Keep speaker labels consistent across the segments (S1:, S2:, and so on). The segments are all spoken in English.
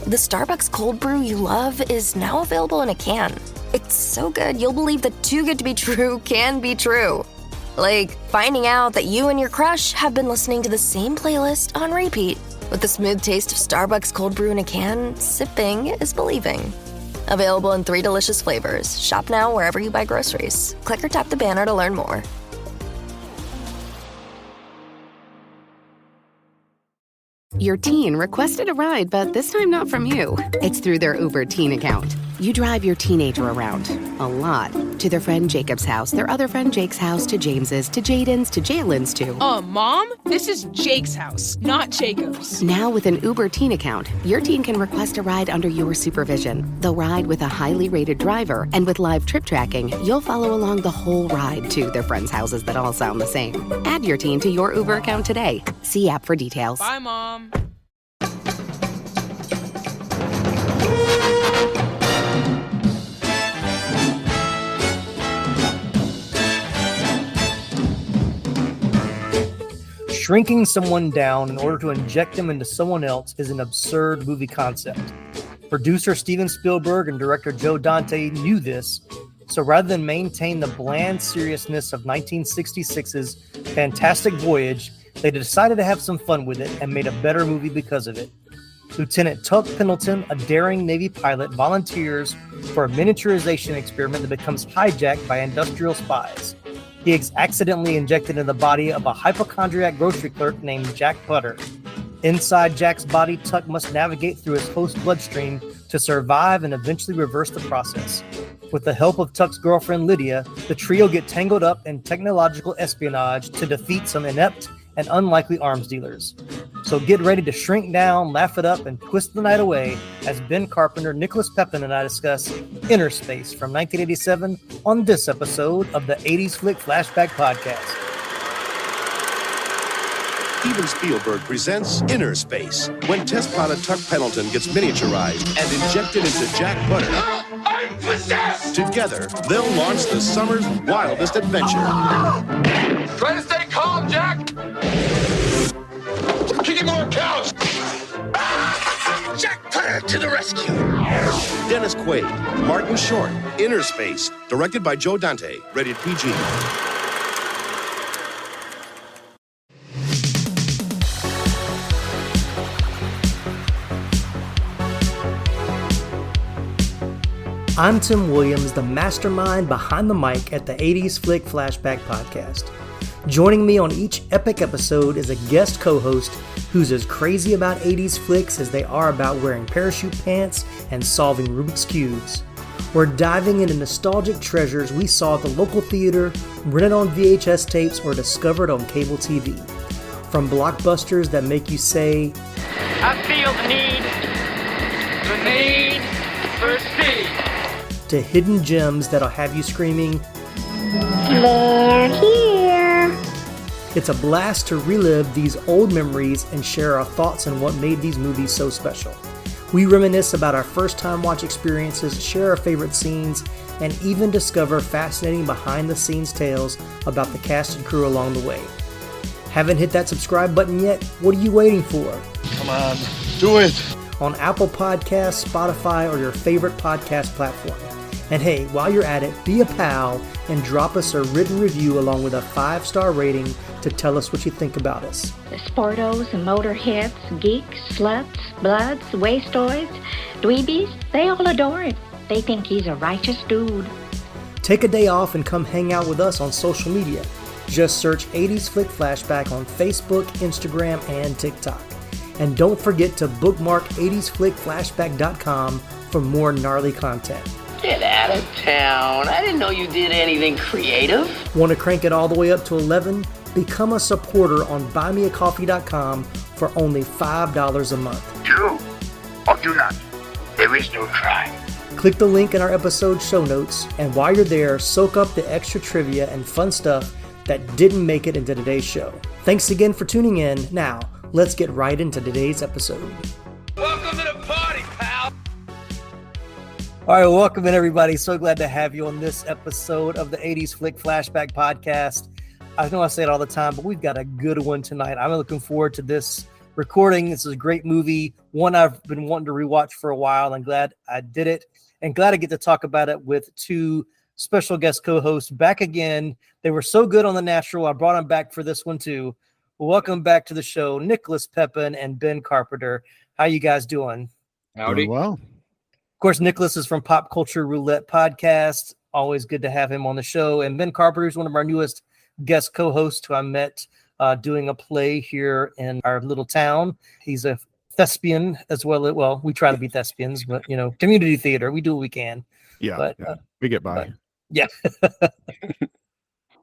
S1: The Starbucks cold brew you love is now available in a can. It's so good, you'll believe that too good to be true can be true. Like finding out that you and your crush have been listening to the same playlist on repeat. With the smooth taste of Starbucks cold brew in a can, sipping is believing. Available in 3 delicious flavors. Shop now wherever you buy groceries. Click or tap the banner to learn more.
S2: Your teen requested a ride, but this time not from you. It's through their Uber teen account. You drive your teenager around, a lot, to their friend Jacob's house, their other friend Jake's house, to James's, to Jaden's, to Jalen's, to...
S3: Mom? This is Jake's house, not Jacob's.
S2: Now with an Uber teen account, your teen can request a ride under your supervision. They'll ride with a highly rated driver, and with live trip tracking, you'll follow along the whole ride to their friends' houses that all sound the same. Add your teen to your Uber account today. See app for details.
S3: Bye, Mom.
S4: Shrinking someone down in order to inject them into someone else is an absurd movie concept. Producer Steven Spielberg and director Joe Dante knew this, so rather than maintain the bland seriousness of 1966's Fantastic Voyage, they decided to have some fun with it and made a better movie because of it. Lieutenant Tuck Pendleton, a daring Navy pilot, volunteers for a miniaturization experiment that becomes hijacked by industrial spies. He is accidentally injected in the body of a hypochondriac grocery clerk named Jack Butter. Inside Jack's body, Tuck must navigate through his host's bloodstream to survive and eventually reverse the process. With the help of Tuck's girlfriend Lydia, the trio get tangled up in technological espionage to defeat some inept and unlikely arms dealers. So get ready to shrink down, laugh it up, and twist the night away as Ben Carpenter, Nicholas Pepin, and I discuss InnerSpace from 1987 on this episode of the 80s Flick Flashback Podcast.
S5: Steven Spielberg presents InnerSpace, when test pilot Tuck Pendleton gets miniaturized and injected into Jack Butter.
S6: I'm possessed!
S5: Together, they'll launch the summer's wildest adventure.
S6: Try to stay calm, Jack! Kicking more cows! Jack Butter to the rescue!
S5: Dennis Quaid, Martin Short, InnerSpace, directed by Joe Dante, rated PG.
S4: I'm Tim Williams, the mastermind behind the mic at the 80s Flick Flashback Podcast. Joining me on each epic episode is a guest co-host who's as crazy about 80s flicks as they are about wearing parachute pants and solving Rubik's Cubes. We're diving into nostalgic treasures we saw at the local theater, rented on VHS tapes, or discovered on cable TV. From blockbusters that make you say,
S7: I feel the need for speed,
S4: to hidden gems that'll have you screaming,
S8: They're here.
S4: It's a blast to relive these old memories and share our thoughts on what made these movies so special. We reminisce about our first time watch experiences, share our favorite scenes, and even discover fascinating behind the scenes tales about the cast and crew along the way. Haven't hit that subscribe button yet? What are you waiting for?
S6: Come on, do it!
S4: On Apple Podcasts, Spotify, or your favorite podcast platform. And hey, while you're at it, be a pal and drop us a written review along with a 5-star rating to tell us what you think about us.
S8: The sportos, motorheads, geeks, sluts, bloods, wastoids, dweebies, they all adore him. They think he's a righteous dude.
S4: Take a day off and come hang out with us on social media. Just search 80s Flick Flashback on Facebook, Instagram, and TikTok. And don't forget to bookmark 80sflickflashback.com for more gnarly content.
S7: Get out of town. I didn't know you did anything creative.
S4: Want to crank it all the way up to 11? Become a supporter on buymeacoffee.com for only $5 a month.
S6: Do or do not. There is no try.
S4: Click the link in our episode show notes, and while you're there, soak up the extra trivia and fun stuff that didn't make it into today's show. Thanks again for tuning in. Now, let's get right into today's episode.
S6: Welcome to the party, pal!
S4: All right, welcome in, everybody. So glad to have you on this episode of the 80s Flick Flashback Podcast. I know I say it all the time, but we've got a good one tonight. I'm looking forward to this recording. This is a great movie, one I've been wanting to rewatch for a while. I'm glad I did it, and glad I get to talk about it with two special guest co-hosts back again. They were so good on The Natural, I brought them back for this one too. Welcome back to the show, Nicholas Pepin and Ben Carpenter. How you guys doing?
S9: Howdy.
S10: Well,
S4: Of course, Nicholas is from Pop Culture Roulette Podcast. Always good to have him on the show. And Ben Carpenter is one of our newest guest co-hosts who I met doing a play here in our little town. He's a thespian as well. Well, we try to be thespians, but community theater, we do what we can.
S10: yeah,
S4: But,
S10: we get by.
S4: Yeah.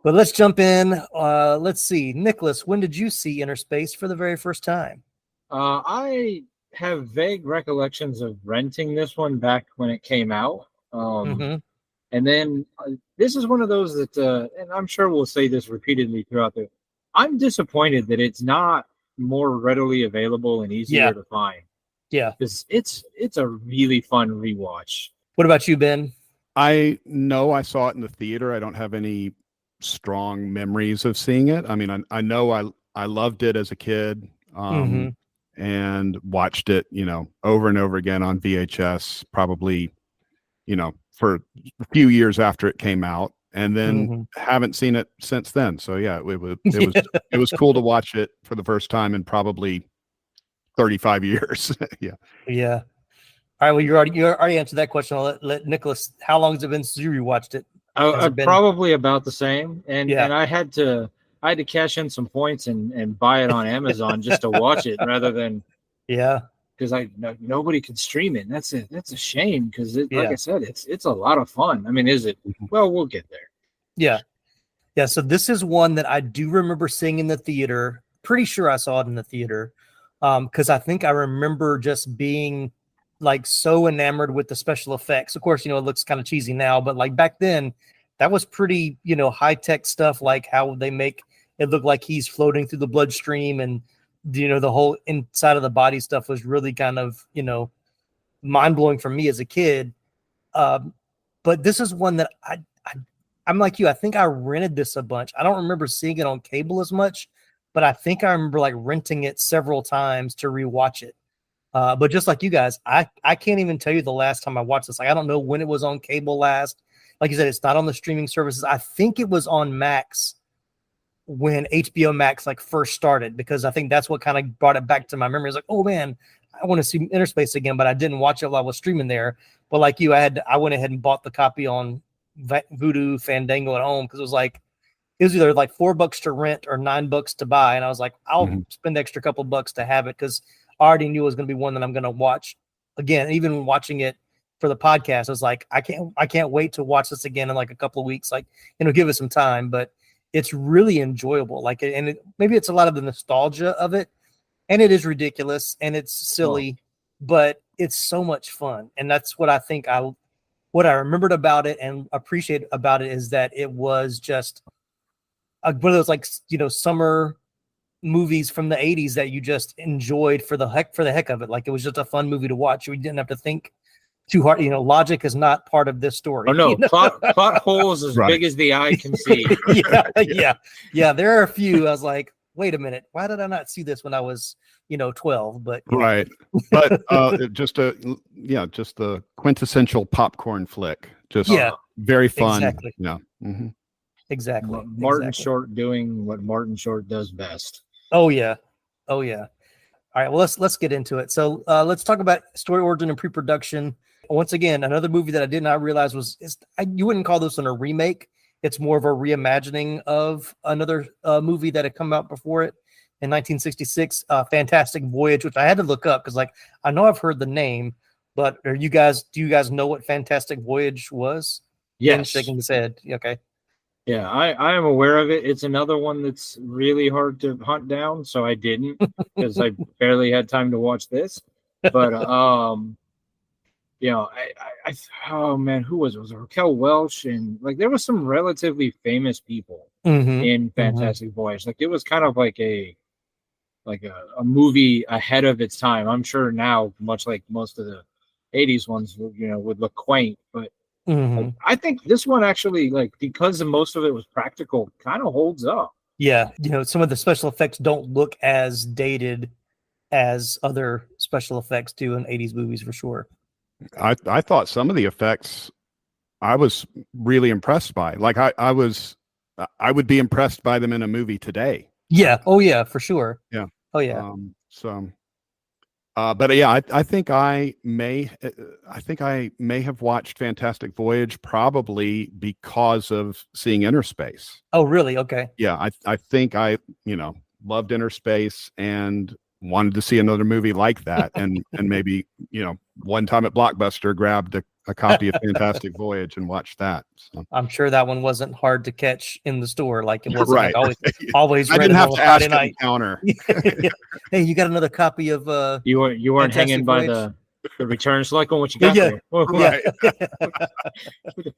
S4: But let's jump in. Let's see. Nicholas, when did you see InnerSpace for the very first time?
S9: I have vague recollections of renting this one back when it came out. And then this is one of those that, and I'm sure we'll say this repeatedly throughout I'm disappointed that it's not more readily available and easier to find.
S4: Yeah.
S9: Because it's a really fun rewatch.
S4: What about you, Ben?
S10: I know I saw it in the theater. I don't have any strong memories of seeing it. I mean, I know I loved it as a kid, and watched it, over and over again on VHS, probably, for a few years after it came out, and then haven't seen it since then. So yeah, it was cool to watch it for the first time in probably 35 years. Yeah.
S4: Yeah. All right. Well, you already answered that question. I'll let Nicholas. How long has it been since you rewatched it?
S9: Probably about the same. And I had to cash in some points and buy it on Amazon just to watch it rather than because nobody can stream it. And that's a shame because like I said, it's a lot of fun. I mean, is it? Well, we'll get there.
S4: Yeah. Yeah. So this is one that I do remember seeing in the theater. Pretty sure I saw it in the theater. Because I think I remember just being like so enamored with the special effects. Of course, it looks kind of cheesy now, but like back then, that was pretty, high tech stuff, like how they make it look like he's floating through the bloodstream, and the whole inside of the body stuff was really kind of, mind blowing for me as a kid. But this is one that I'm like you. I think I rented this a bunch. I don't remember seeing it on cable as much, but I think I remember like renting it several times to rewatch it. But just like you guys, I can't even tell you the last time I watched this. Like, I don't know when it was on cable last. Like you said, it's not on the streaming services. I think it was on Max when HBO Max like first started, because I think that's what kind of brought it back to my memory. It's like, oh man, I want to see InnerSpace again, but I didn't watch it while I was streaming there. But like you, I went ahead and bought the copy on Voodoo Fandango at home, because it was either like $4 to rent or $9 to buy, and I was like, I'll spend the extra couple bucks to have it, because I already knew it was going to be one that I'm going to watch again. Even watching it for the podcast, I was like, I can't wait to watch this again in like a couple of weeks. Like, give it some time, but it's really enjoyable. Like, maybe it's a lot of the nostalgia of it, and it is ridiculous and it's silly, but it's so much fun. And that's what I think what I remembered about it and appreciate about it, is that it was just one of those like, summer movies from the 80s that you just enjoyed for the heck of it. Like, it was just a fun movie to watch. We didn't have to think too hard. Logic is not part of this story.
S9: Oh no, plot holes as big as the eye can see.
S4: Yeah. There are a few. I was like, wait a minute, why did I not see this when I was 12? But
S10: right, but just the quintessential popcorn flick. Just very fun.
S4: Exactly.
S10: Yeah.
S4: Exactly.
S9: Martin Short doing what Martin Short does best.
S4: Oh yeah. All right. Well, let's get into it. So let's talk about story origin and pre-production. Once again, another movie that I did not realize you wouldn't call this one a remake. It's more of a reimagining of another movie that had come out before it in 1966, Fantastic Voyage, which I had to look up because, like, I know I've heard the name, but do you guys know what Fantastic Voyage was?
S9: Yes.
S4: Ben's shaking his head. Okay.
S9: Yeah, I am aware of it. It's another one that's really hard to hunt down, so I didn't, because I barely had time to watch this. But oh man, who was it? Was it Raquel Welch? And like, there was some relatively famous people in Fantastic Voyage. Like, it was kind of like a movie ahead of its time. I'm sure now, much like most of the 80s ones, would look quaint, but I think this one actually, like, because most of it was practical, kind of holds up.
S4: Yeah, some of the special effects don't look as dated as other special effects do in 80s movies for sure.
S10: I thought some of the effects I was really impressed by. Like I would be impressed by them in a movie today.
S4: Yeah. Oh yeah, for sure.
S10: Yeah.
S4: Oh yeah.
S10: But yeah, I think I may have watched Fantastic Voyage probably because of seeing InnerSpace.
S4: Oh really? Okay.
S10: Yeah, I think I loved InnerSpace and wanted to see another movie like that, and maybe one time at Blockbuster grabbed a copy of Fantastic Voyage and watched that. So.
S4: I'm sure that one wasn't hard to catch in the store, like it wasn't
S10: right.
S4: like always.
S10: I didn't have to ask at the counter.
S4: Hey, you got another copy of
S9: you weren't hanging by the return select on what you got there.
S10: Right.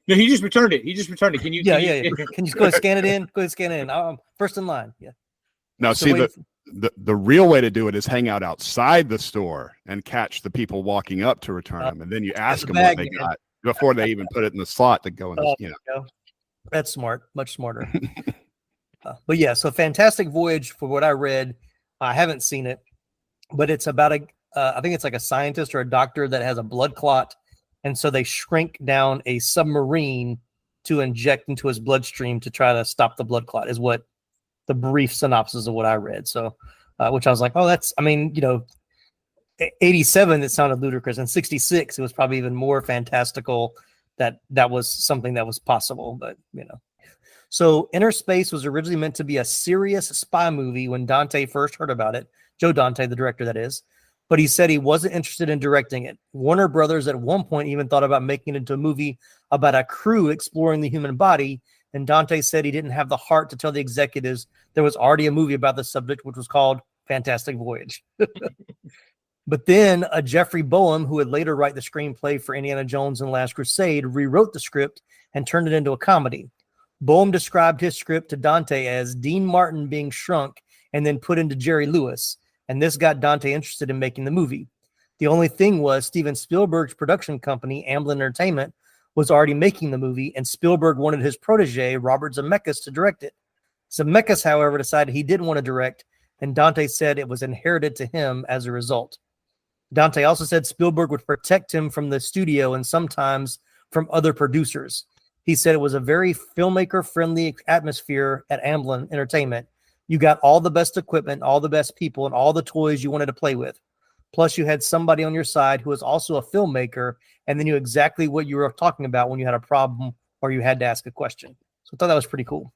S9: No, he just returned it. Can you?
S4: Can you just go ahead and scan it in? Go ahead and scan it in. I'm first in line. Yeah.
S10: Now, so see the real way to do it is hang out outside the store and catch the people walking up to return them, and then you ask them what they got before they even put it in the slot to go in.
S4: That's smart, much smarter. But yeah, so Fantastic Voyage, for what I read, I haven't seen it, but it's about I think it's like a scientist or a doctor that has a blood clot, and so they shrink down a submarine to inject into his bloodstream to try to stop the blood clot, is what the brief synopsis of what I read. So, which I was like, oh, that's, 87, it sounded ludicrous. And 66, it was probably even more fantastical that was something that was possible, but So InnerSpace was originally meant to be a serious spy movie when Dante first heard about it. Joe Dante, the director, that is. But he said he wasn't interested in directing it. Warner Brothers at one point even thought about making it into a movie about a crew exploring the human body. And Dante said he didn't have the heart to tell the executives there was already a movie about the subject, which was called Fantastic Voyage. But then a Jeffrey Boehm, who would later write the screenplay for Indiana Jones and the Last Crusade, rewrote the script and turned it into a comedy. Boehm described his script to Dante as Dean Martin being shrunk and then put into Jerry Lewis. And this got Dante interested in making the movie. The only thing was Steven Spielberg's production company, Amblin Entertainment, was already making the movie, and Spielberg wanted his protege, Robert Zemeckis, to direct it. Zemeckis, however, decided he didn't want to direct, and Dante said it was inherited to him as a result. Dante also said Spielberg would protect him from the studio and sometimes from other producers. He said it was a very filmmaker-friendly atmosphere at Amblin Entertainment. You got all the best equipment, all the best people, and all the toys you wanted to play with. Plus, you had somebody on your side who was also a filmmaker, and they knew exactly what you were talking about when you had a problem or you had to ask a question. So I thought that was pretty cool.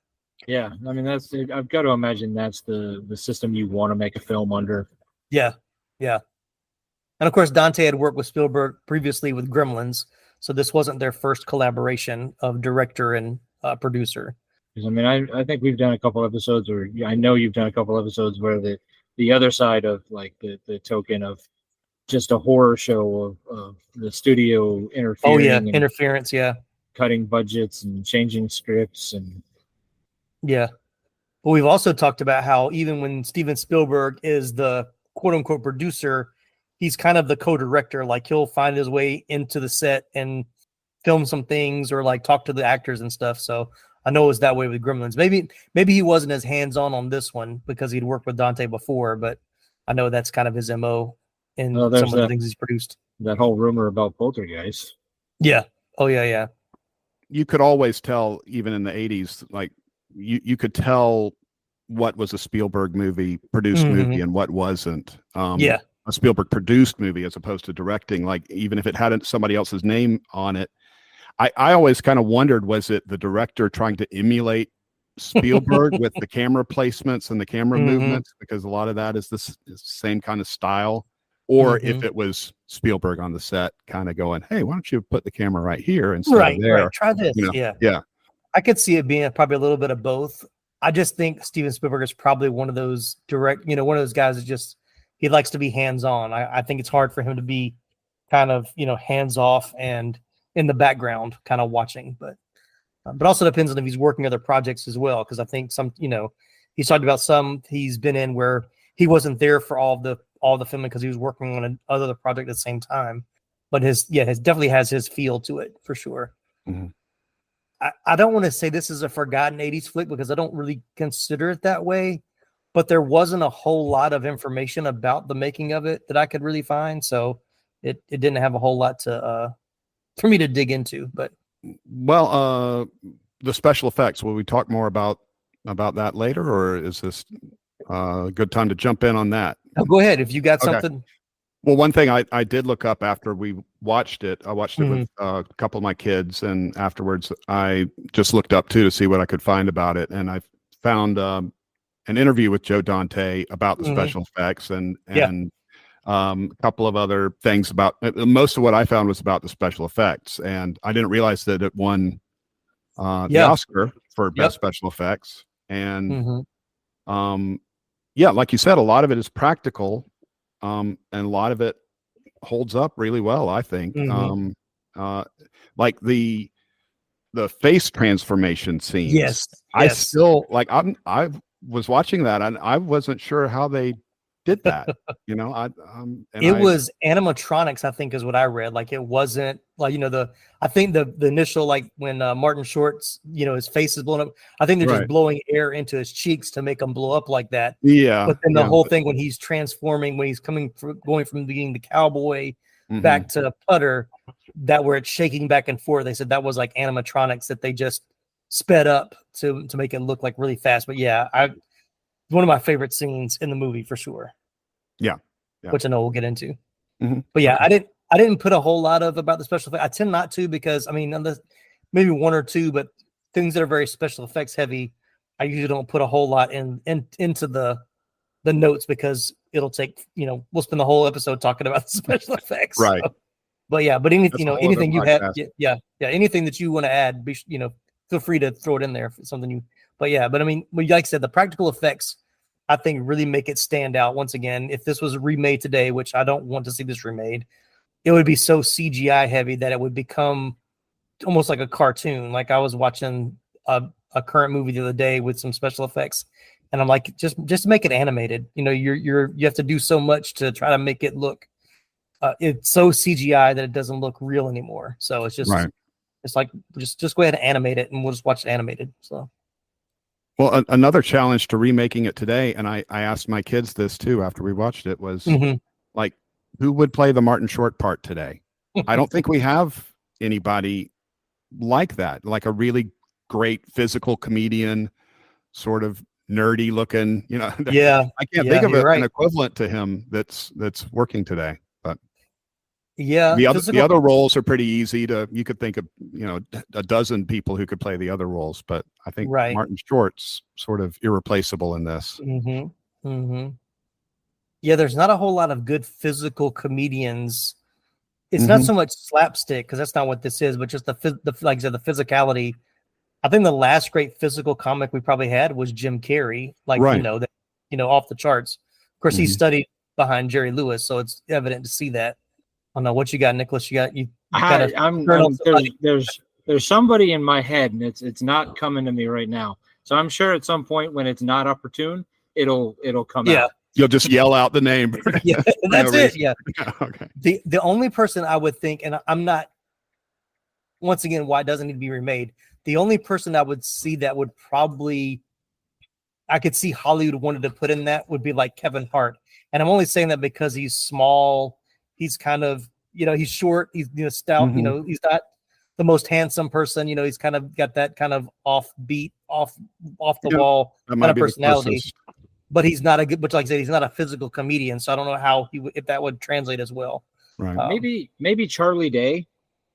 S9: Yeah, I've got to imagine that's the system you want to make a film under.
S4: Yeah. And of course, Dante had worked with Spielberg previously with Gremlins, so this wasn't their first collaboration of director and producer.
S9: I think we've done a couple episodes, or I know you've done a couple episodes where the other side of like the token of just a horror show of the studio interfering.
S4: Oh yeah, interference, yeah.
S9: Cutting budgets and changing scripts and
S4: yeah. But we've also talked about how even when Steven Spielberg is the quote unquote producer, he's kind of the co-director. Like he'll find his way into the set and film some things or like talk to the actors and stuff. So I know it was that way with Gremlins. Maybe he wasn't as hands-on this one because he'd worked with Dante before, but I know that's kind of his MO in some of the things he's produced.
S9: That whole rumor about Poltergeist.
S4: Yeah. Oh yeah.
S10: You could always tell, even in the 80s, like you could tell what was a Spielberg produced movie and what wasn't. A Spielberg produced movie as opposed to directing, like even if it hadn't somebody else's name on it. I always kind of wondered, was it the director trying to emulate Spielberg with the camera placements and the camera movements? Because a lot of that is the same kind of style. Or if it was Spielberg on the set kind of going, hey, why don't you put the camera right here instead of there?
S4: Right. Try this. Yeah. I could see it being probably a little bit of both. I just think Steven Spielberg is probably one of those one of those guys that just, he likes to be hands-on. I think it's hard for him to be kind of, hands-off and in the background kind of watching, but also depends on if he's working other projects as well. Cause I think some, he's talked about some he's been in where he wasn't there for all the filming because he was working on another project at the same time, but his definitely has his feel to it for sure.
S10: Mm-hmm.
S4: I don't want to say this is a forgotten 80s flick because I don't really consider it that way, but there wasn't a whole lot of information about the making of it that I could really find. So it didn't have a whole lot to for me to dig into. But
S10: well, the special effects. Will we talk more about that later, or is this a good time to jump in on that?
S4: Oh, go ahead if you got
S10: Okay.
S4: something.
S10: Well, one thing I did look up after we watched it. I watched it with a couple of my kids, and afterwards I just looked up too to see what I could find about it, and I found an interview with Joe Dante about the special effects and a couple of other things about. Most of what I found was about the special effects, and I didn't realize that it won the Oscar for best special effects. And like you said, a lot of it is practical. And a lot of it holds up really well, I think. Like the face transformation scenes.
S4: Yes.
S10: I still like. I was watching that, and I wasn't sure how they did that. It
S4: was animatronics, I think, is what I read. Like it wasn't like I think the initial, like when Martin Short's his face is blown up. I think they're just blowing air into his cheeks to make him blow up like that.
S10: Yeah.
S4: But then the whole thing when he's transforming, when he's going from being the cowboy back to Putter, that where it's shaking back and forth. They said that was like animatronics that they just sped up to make it look like really fast. But one of my favorite scenes in the movie for sure. Yeah. Which I know we'll get into. But I didn't put a whole lot about the special effects. I tend not to, because maybe one or two, but things that are very special effects heavy, I usually don't put a whole lot into the notes, because it'll take, we'll spend the whole episode talking about the special effects.
S10: Right.
S4: So, but anything you have, anything that you want to add, feel free to throw it in there if it's something you. But I mean, like I said, the practical effects, I think, really make it stand out. Once again, if this was remade today, which I don't want to see this remade, it would be so CGI heavy that it would become almost like a cartoon. Like I was watching a current movie the other day with some special effects, and I'm like, just make it animated. You have to do so much to try to make it look. It's so CGI that it doesn't look real anymore. So it's just, it's like just go ahead and animate it, and we'll just watch it animated. So.
S10: Well, another challenge to remaking it today, and I asked my kids this too after we watched it, was like, who would play the Martin Short part today? I don't think we have anybody like that, like a really great physical comedian, sort of nerdy looking, I can't think of an equivalent to him that's working today. But the other roles are pretty easy you could think of, a dozen people who could play the other roles, but I think Martin Short's sort of irreplaceable in this.
S4: Yeah, there's not a whole lot of good physical comedians. It's not so much slapstick, because that's not what this is, but just the like I said, the physicality. I think the last great physical comic we probably had was Jim Carrey, off the charts. Of course, he studied behind Jerry Lewis, so it's evident to see that. I don't know what you got, Nicholas.
S9: There's somebody in my head, and it's not coming to me right now. So I'm sure at some point when it's not opportune, it'll come out.
S10: You'll just yell out the name.
S4: That's it. Yeah.
S10: Okay.
S4: The only person I would think, and I'm not, once again, why it doesn't need to be remade. The only person I would see that would probably, I could see Hollywood wanted to put in that, would be like Kevin Hart. And I'm only saying that because he's small. He's kind of, he's short. He's stout. He's not the most handsome person. He's kind of got that kind of offbeat, off the wall kind of personality. But he's not but like I said, he's not a physical comedian. So I don't know how if that would translate as well.
S10: Right.
S9: Maybe Charlie Day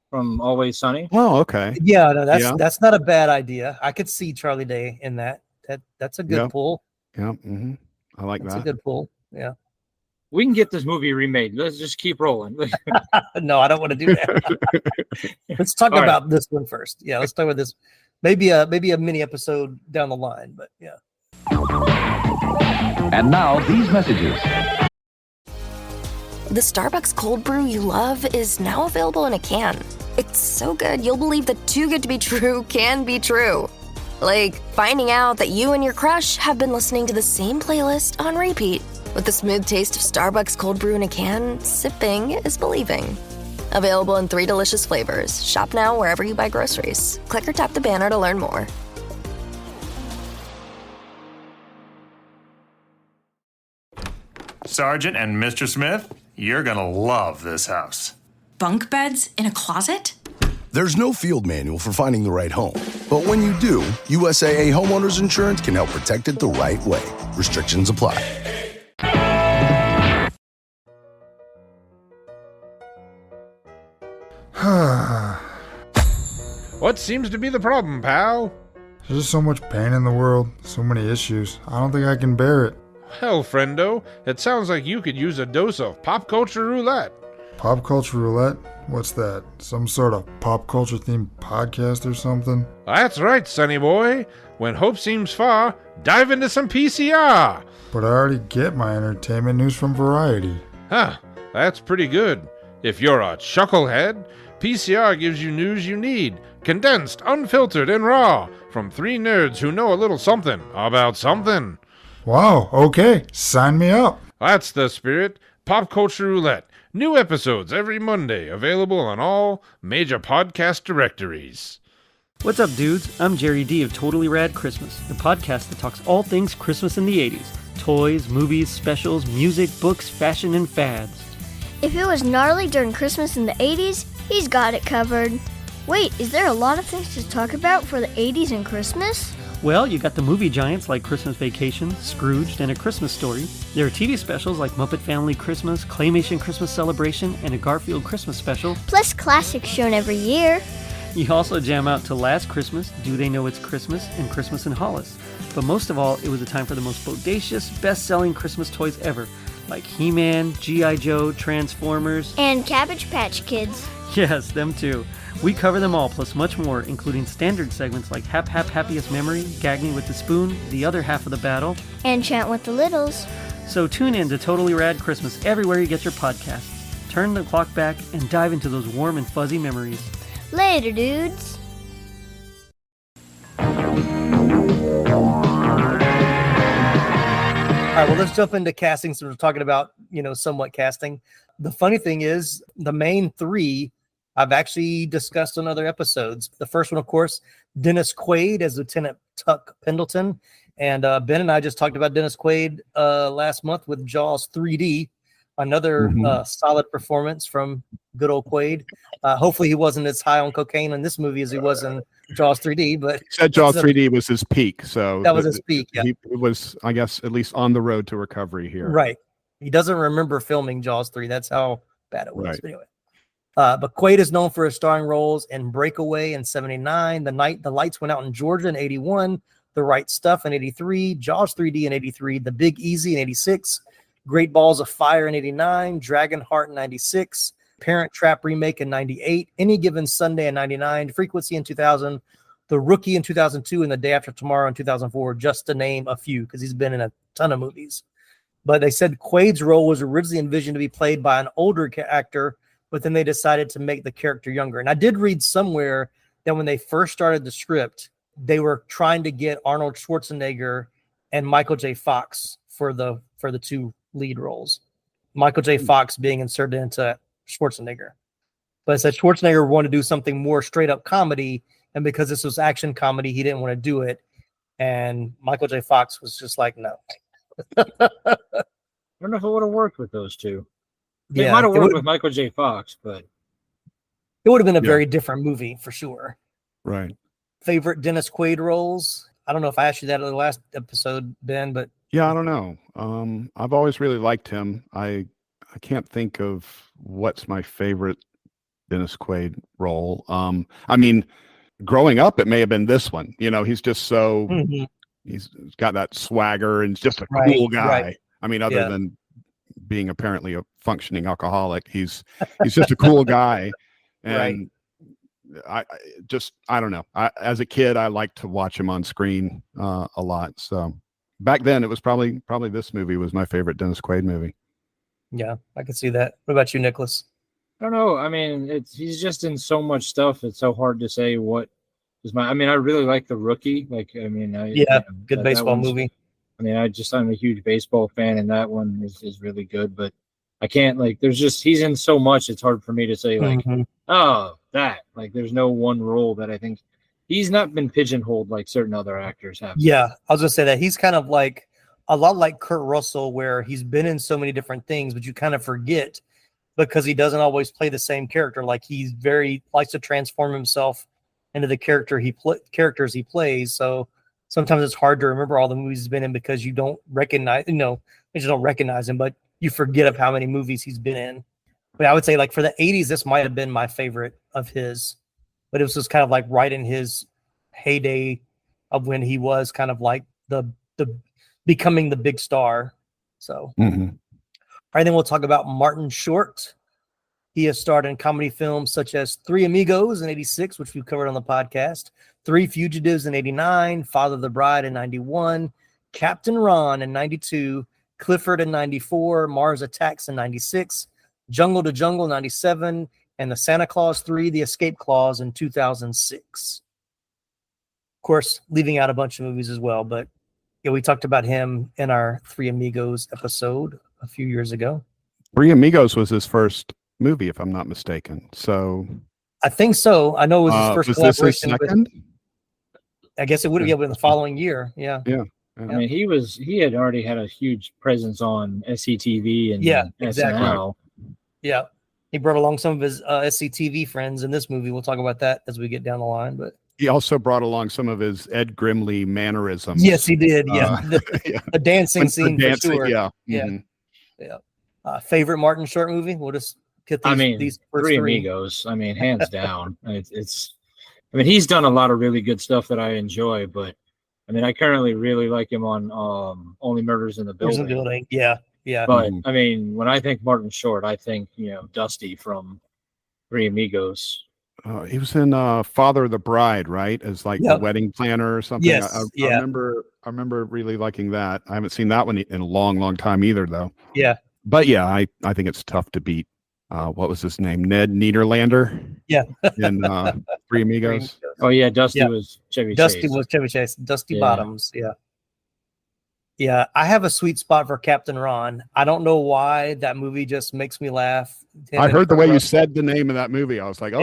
S9: from Always Sunny.
S10: Oh, okay.
S4: Yeah, no, that's not a bad idea. I could see Charlie Day in that. That's a good pull.
S10: Yeah. I like
S4: that's
S10: that.
S4: a good pull. Yeah.
S9: We can get this movie remade. Let's just keep rolling.
S4: No, I don't want to do that. Let's talk about this one first. Yeah, let's talk about this. Maybe a mini episode down the line, but yeah.
S11: And now these messages.
S1: The Starbucks cold brew you love is now available in a can. It's so good you'll believe that too good to be true can be true. Like finding out that you and your crush have been listening to the same playlist on repeat. With the smooth taste of Starbucks cold brew in a can, sipping is believing. Available in 3 delicious flavors. Shop now wherever you buy groceries. Click or tap the banner to learn more.
S11: Sergeant and Mr. Smith, you're gonna love this house.
S12: Bunk beds in a closet?
S13: There's no field manual for finding the right home. But when you do, USAA Homeowners Insurance can help protect it the right way. Restrictions apply.
S14: What seems to be the problem, pal?
S15: There's just so much pain in the world, so many issues. I don't think I can bear it.
S14: Hell, friendo, it sounds like you could use a dose of pop culture roulette.
S15: Pop culture roulette? What's that? Some sort of pop culture themed podcast or something?
S14: That's right, sonny boy. When hope seems far, dive into some PCR.
S15: But I already get my entertainment news from Variety.
S14: Huh, that's pretty good. If you're a chucklehead, PCR gives you news you need, condensed, unfiltered, and raw, from three nerds who know a little something about something.
S15: Wow, okay, sign me up.
S14: That's the spirit. Pop Culture Roulette. New episodes every Monday, available on all major podcast directories.
S16: What's up, dudes? I'm Jerry D of Totally Rad Christmas, the podcast that talks all things Christmas in the 80s. Toys, movies, specials, music, books, fashion, and fads.
S17: If it was gnarly during Christmas in the 80s, he's got it covered. Wait, is there a lot of things to talk about for the 80s and Christmas?
S16: Well, you got the movie giants like Christmas Vacation, Scrooged, and A Christmas Story. There are TV specials like Muppet Family Christmas, Claymation Christmas Celebration, and a Garfield Christmas special.
S17: Plus classics shown every year.
S16: You also jam out to Last Christmas, Do They Know It's Christmas, and Christmas in Hollis. But most of all, it was a time for the most bodacious, best-selling Christmas toys ever, like He-Man, G.I. Joe, Transformers,
S17: and Cabbage Patch Kids.
S16: Yes, them too. We cover them all, plus much more, including standard segments like Hap Hap Happiest Memory, Gag Me with the Spoon, The Other Half of the Battle,
S17: and Chant with the Littles.
S16: So tune in to Totally Rad Christmas everywhere you get your podcasts. Turn the clock back and dive into those warm and fuzzy memories.
S17: Later, dudes.
S4: All right, well, let's jump into casting. So we're talking about, somewhat casting. The funny thing is, the main three I've actually discussed on other episodes. The first one, of course, Dennis Quaid as Lieutenant Tuck Pendleton. And Ben and I just talked about Dennis Quaid last month with Jaws 3D. Another solid performance from good old Quaid. Hopefully he wasn't as high on cocaine in this movie as he was in Jaws 3D. But
S10: he said Jaws 3D was his peak. So
S4: that was his peak, yeah.
S10: He was, I guess, at least on the road to recovery here.
S4: Right. He doesn't remember filming Jaws 3. That's how bad it was.
S10: Right.
S4: But anyway. But Quaid is known for his starring roles in Breakaway in 79, The Lights Went Out in Georgia in 81, The Right Stuff in 83, Jaws 3D in 83, The Big Easy in 86, Great Balls of Fire in 89, Dragonheart in 96, Parent Trap Remake in 98, Any Given Sunday in 99, Frequency in 2000, The Rookie in 2002, and The Day After Tomorrow in 2004, just to name a few, because he's been in a ton of movies. But they said Quaid's role was originally envisioned to be played by an older actor, but then they decided to make the character younger. And I did read somewhere that when they first started the script, they were trying to get Arnold Schwarzenegger and Michael J. Fox for the two lead roles. Michael J. Fox being inserted into Schwarzenegger. But it said Schwarzenegger wanted to do something more straight up comedy, and because this was action comedy, he didn't want to do it. And Michael J. Fox was just like, no.
S9: I don't know if it would have worked with those two. It
S4: Yeah,
S9: might have worked with Michael J. Fox, but
S4: it would have been a very different movie for sure.
S10: Right.
S4: Favorite Dennis Quaid roles? I don't know if I asked you that in the last episode, Ben, but
S10: Yeah, I don't know. I've always really liked him. I can't think of what's my favorite Dennis Quaid role. I mean, growing up, it may have been this one. He's just so he's got that swagger and just a cool guy. Right. I mean, other than being apparently a functioning alcoholic, he's just a cool guy. And I don't know. As a kid, I liked to watch him on screen a lot. So back then, it was probably this movie was my favorite Dennis Quaid movie.
S4: Yeah, I can see that. What about you, Nicholas?
S9: I don't know. I mean, he's just in so much stuff. It's so hard to say what is my. I mean, I really like The Rookie.
S4: Good baseball movie.
S9: I mean, I'm a huge baseball fan, and that one is really good. But I can't he's in so much. It's hard for me to say there's no one role that I think he's not been pigeonholed like certain other actors have.
S4: Yeah, I was gonna say that he's kind of like a lot like Kurt Russell, where he's been in so many different things, but you kind of forget because he doesn't always play the same character. Like he's very likes to transform himself into the characters he plays. So sometimes it's hard to remember all the movies he's been in because you don't recognize, you just don't recognize him, but you forget of how many movies he's been in. But I would say, like, for the 80s, this might have been my favorite of his. But it was just kind of like right in his heyday of when he was kind of like the becoming the big star. So, All right, then we'll talk about Martin Short. He has starred in comedy films such as Three Amigos in 86, which we've covered on the podcast, Three Fugitives in 89, Father of the Bride in 91, Captain Ron in 92, Clifford in 94, Mars Attacks in 96, Jungle to Jungle 97, and the Santa Claus 3, The Escape Clause in 2006. Of course, leaving out a bunch of movies as well, but yeah, we talked about him in our Three Amigos episode a few years ago.
S10: Three Amigos was his first movie, if I'm not mistaken. So
S4: I think so. I know it was his first collaboration.
S10: This his second?
S4: I guess it would have been the following year. Yeah.
S9: I mean, he had already had a huge presence on SCTV and
S4: exactly.
S9: SNL.
S4: Yeah. He brought along some of his SCTV friends in this movie. We'll talk about that as we get down the line. But
S10: he also brought along some of his Ed Grimley mannerisms.
S4: Yes, he did. Yeah. The dancing scene for sure.
S10: Yeah.
S9: Mm-hmm.
S4: Favorite Martin Short movie? We'll just get these first
S9: Three Amigos. I mean, hands down. I mean, he's done a lot of really good stuff that I enjoy, but I mean, I currently really like him on Only Murders in the Building.
S4: Yeah.
S9: But I mean, when I think Martin Short, I think Dusty from Three Amigos.
S10: He was in Father of the Bride, right? As like the wedding planner or something.
S4: Yes,
S10: I remember really liking that. I haven't seen that one in a long, long time either, though.
S4: Yeah.
S10: But yeah, I think it's tough to beat. What was his name? Ned Niederlander.
S4: Yeah.
S10: In Three Amigos.
S9: Oh yeah, Dusty was Chevy Chase.
S4: Dusty Bottoms. Yeah. Yeah, I have a sweet spot for Captain Ron. I don't know why that movie just makes me laugh.
S10: I heard the way you said the name of that movie. I was like,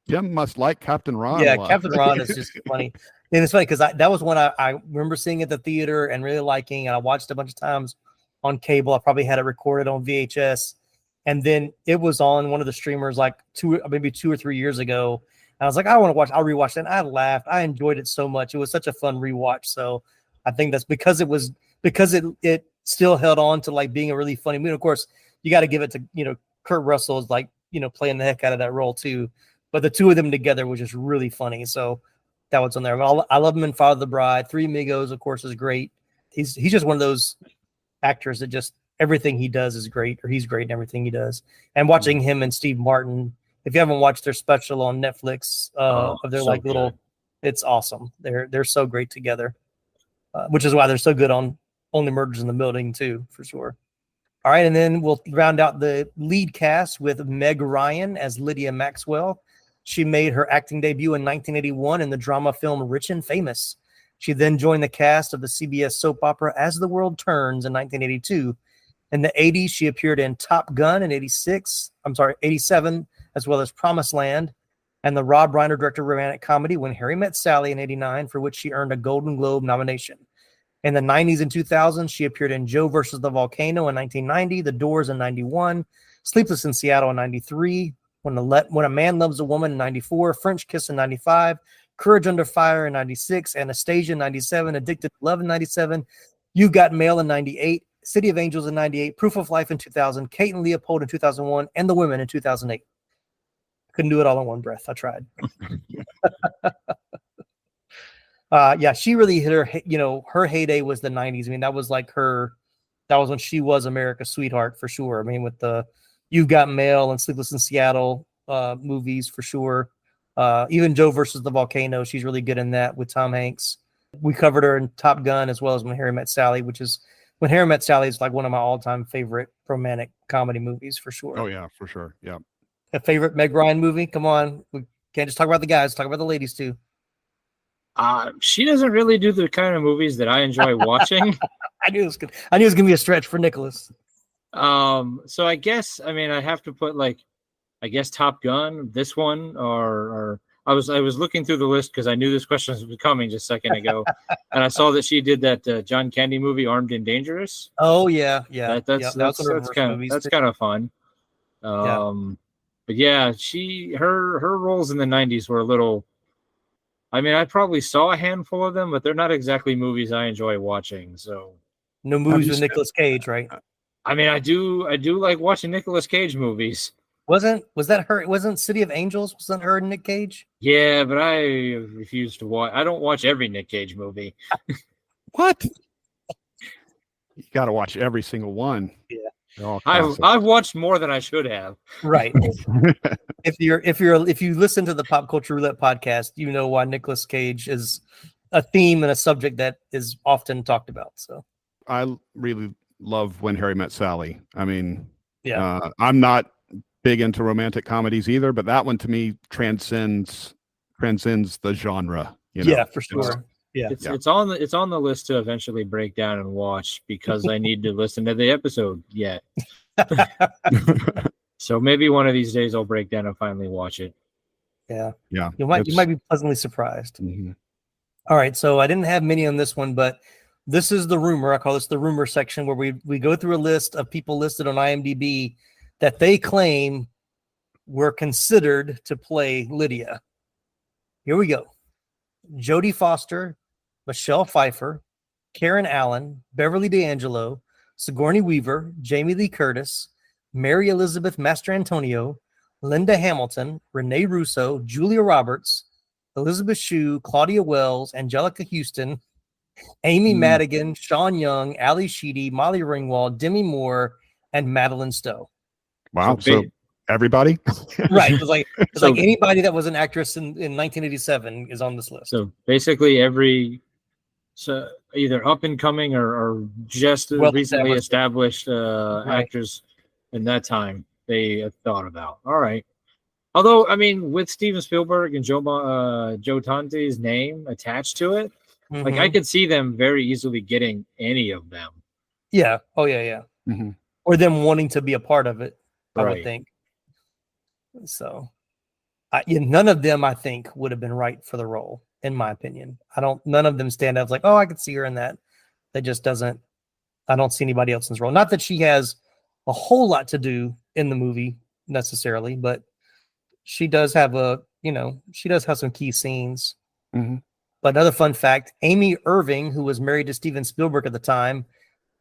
S10: Jim must like Captain Ron.
S4: Yeah, Captain Ron is just funny. And it's funny because that was one I remember seeing at the theater and really liking, and I watched a bunch of times on cable. I probably had it recorded on VHS. And then it was on one of the streamers like 2 or 3 years ago. And I was like, I want to watch. I'll rewatch that. And I laughed. I enjoyed it so much. It was such a fun rewatch. So I think that's because it still held on to like being a really funny movie. Of course, you got to give it to Kurt Russell is like playing the heck out of that role too. But the two of them together was just really funny. So that was on there. I love him in Father of the Bride. Three Amigos, of course, is great. He's just one of those actors that just everything he does is great, or he's great in everything he does. And watching him and Steve Martin, if you haven't watched their special on Netflix of their like little, it's awesome. They're so great together, which is why they're so good on Only Murders in the Building too, for sure. All right, and then we'll round out the lead cast with Meg Ryan as Lydia Maxwell. She made her acting debut in 1981 in the drama film Rich and Famous. She then joined the cast of the CBS soap opera As the World Turns in 1982. In the 80s, she appeared in Top Gun in 87, as well as Promised Land, and the Rob Reiner directed romantic comedy When Harry Met Sally in 89, for which she earned a Golden Globe nomination. In the 90s and 2000s, she appeared in Joe versus the Volcano in 1990, The Doors in 91, Sleepless in Seattle in 93, When a Man Loves a Woman in 94, French Kiss in 95, Courage Under Fire in 96, Anastasia in 97, Addicted to Love in 97, You've Got Mail in 98, City of Angels in 98, Proof of Life in 2000, Kate and Leopold in 2001, and The Women in 2008. Couldn't do it all in one breath. I tried. She really hit her heyday was the 90s. I mean, that was when she was America's sweetheart for sure. I mean, with the You've Got Mail and Sleepless in Seattle movies for sure. Even Joe versus the Volcano, she's really good in that with Tom Hanks. We covered her in Top Gun as well as When Harry Met Sally, When Harry Met Sally is like one of my all-time favorite romantic comedy movies for sure.
S10: Oh yeah, for sure. Yeah.
S4: A favorite Meg Ryan movie? Come on. We can't just talk about the guys, talk about the ladies too.
S9: She doesn't really do the kind of movies that I enjoy watching.
S4: I knew it was gonna be a stretch for Nicholas.
S9: So I guess I have to put Top Gun, this one, or I was looking through the list because I knew this question was coming just a second ago, and I saw that she did that John Candy movie, Armed and Dangerous.
S4: Oh yeah.
S9: That's kind of fun. But yeah, her roles in the 90s were a little. I mean, I probably saw a handful of them, but they're not exactly movies I enjoy watching. So
S4: no movies with Nicolas Cage, right?
S9: I mean, I do like watching Nicolas Cage movies.
S4: Was that her? It wasn't City of Angels? Wasn't her and Nick Cage?
S9: Yeah, but I refuse to watch. I don't watch every Nick Cage movie.
S10: What? You got to watch every single one.
S4: Yeah.
S9: I've watched more than I should have.
S4: Right. if you listen to the Pop Culture Roulette podcast, you know why Nicolas Cage is a theme and a subject that is often talked about. So
S10: I really love When Harry Met Sally. I mean, I'm not big into romantic comedies either, but that one to me transcends the genre.
S4: Yeah, for sure.
S9: It's on the list to eventually break down and watch because I need to listen to the episode yet. So maybe one of these days I'll break down and finally watch it.
S4: Yeah.
S10: Yeah.
S4: You might be pleasantly surprised.
S10: Mm-hmm.
S4: All right. So I didn't have many on this one, but this is the rumor. I call this the rumor section where we go through a list of people listed on IMDb that they claim were considered to play Lydia. Here we go. Jodie Foster, Michelle Pfeiffer, Karen Allen, Beverly D'Angelo, Sigourney Weaver, Jamie Lee Curtis, Mary Elizabeth Mastrantonio, Linda Hamilton, Renee Russo, Julia Roberts, Elizabeth Shue, Claudia Wells, Angelica Houston, Amy Madigan, Sean Young, Ali Sheedy, Molly Ringwald, Demi Moore, and Madeline Stowe.
S10: Wow. So everybody?
S4: Right. It's like anybody that was an actress in 1987 is on this list.
S9: So basically either up and coming or just recently established actors in that time they thought about. All right. Although, I mean, with Steven Spielberg and Joe Dante's name attached to it, like I could see them very easily getting any of them.
S4: Yeah. Oh, yeah.
S10: Mm-hmm.
S4: Or them wanting to be a part of it, I
S9: Right.
S4: would think. So, none of them, I think, would have been right for the role, in my opinion. None of them stand out like, oh, I could see her in that. That just doesn't. I don't see anybody else in this role. Not that she has a whole lot to do in the movie necessarily, but she does have some key scenes.
S10: Mm-hmm.
S4: But another fun fact, Amy Irving, who was married to Steven Spielberg at the time,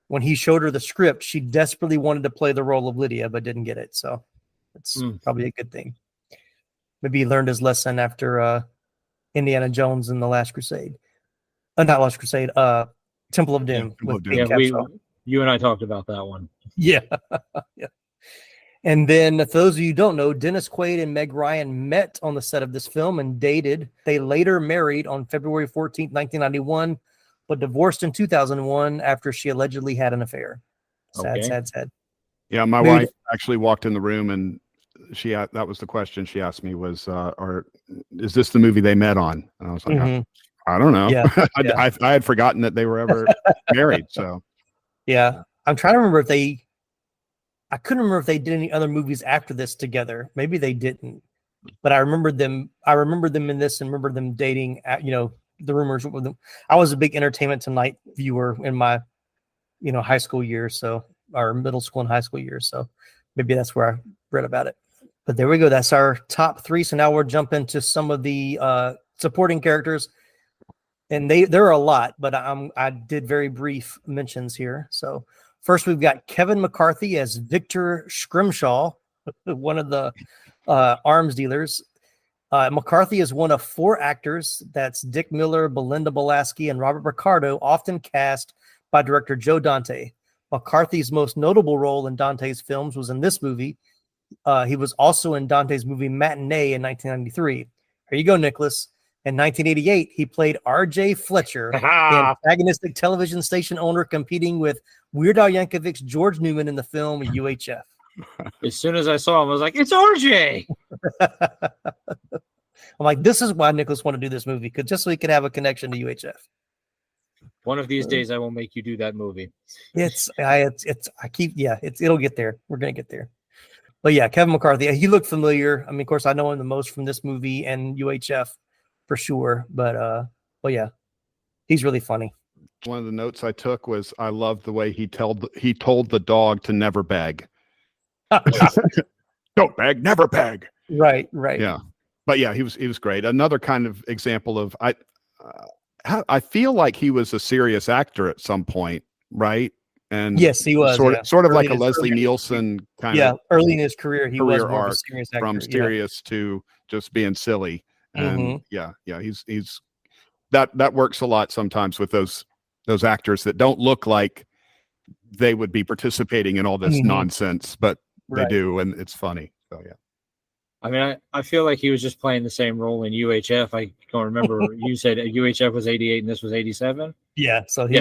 S4: when he showed her the script, she desperately wanted to play the role of Lydia, but didn't get it. So it's probably a good thing. Maybe he learned his lesson after Indiana Jones and the Last Crusade. Not Last Crusade, Temple of Doom.
S9: You and I talked about that one.
S4: Yeah. Yeah. And then, for those of you who don't know, Dennis Quaid and Meg Ryan met on the set of this film and dated. They later married on February 14th, 1991, but divorced in 2001 after she allegedly had an affair. Sad.
S10: Yeah, my wife actually walked in the room and that was the question she asked me was, is this the movie they met on? And I was like, I don't know.
S4: Yeah,
S10: I had forgotten that they were ever married. So
S4: yeah, I'm trying to remember I couldn't remember if they did any other movies after this together. Maybe they didn't, but I remember them in this and remember them dating the rumors with them. I was a big Entertainment Tonight viewer in my, high school years. So, or middle school and high school years. So maybe that's where I read about it, but there we go. That's our top 3. So now we'll jump into some of the supporting characters, and there are a lot, but I did very brief mentions here. So first, we've got Kevin McCarthy as Victor Scrimshaw, one of the arms dealers. McCarthy is one of 4 actors. That's Dick Miller, Belinda Belaski, and Robert Ricardo, often cast by director Joe Dante. McCarthy's most notable role in Dante's films was in this movie. He was also in Dante's movie Matinee in 1993. Here you go, Nicholas. In 1988, he played R.J. Fletcher, the antagonistic television station owner competing with Weird Al Yankovic's George Newman in the film UHF.
S9: As soon as I saw him, I was like, it's R.J.
S4: I'm like, this is why Nicholas wanted to do this movie, just so he could have a connection to UHF.
S9: One of these days, I will make you do that movie.
S4: It'll get there. We're going to get there. But yeah, Kevin McCarthy, he looked familiar. I mean, of course, I know him the most from this movie and UHF for sure. But yeah, he's really funny.
S10: One of the notes I took was I loved the way he told the dog to never beg. Don't beg, never beg.
S4: Right.
S10: Yeah, but yeah, he was great. Another kind of example of I feel like he was a serious actor at some point, right? And
S4: yes, he was
S10: sort of like a Leslie Nielsen kind of.
S4: Yeah, early in his career, he was more of a serious actor.
S10: From serious to just being silly. And he's that works a lot sometimes with those actors that don't look like they would be participating in all this nonsense, but they do, and it's funny. So yeah.
S9: I mean, I feel like he was just playing the same role in UHF. I don't remember. You said UHF was 88 and this was 87.
S4: Yeah. So
S9: he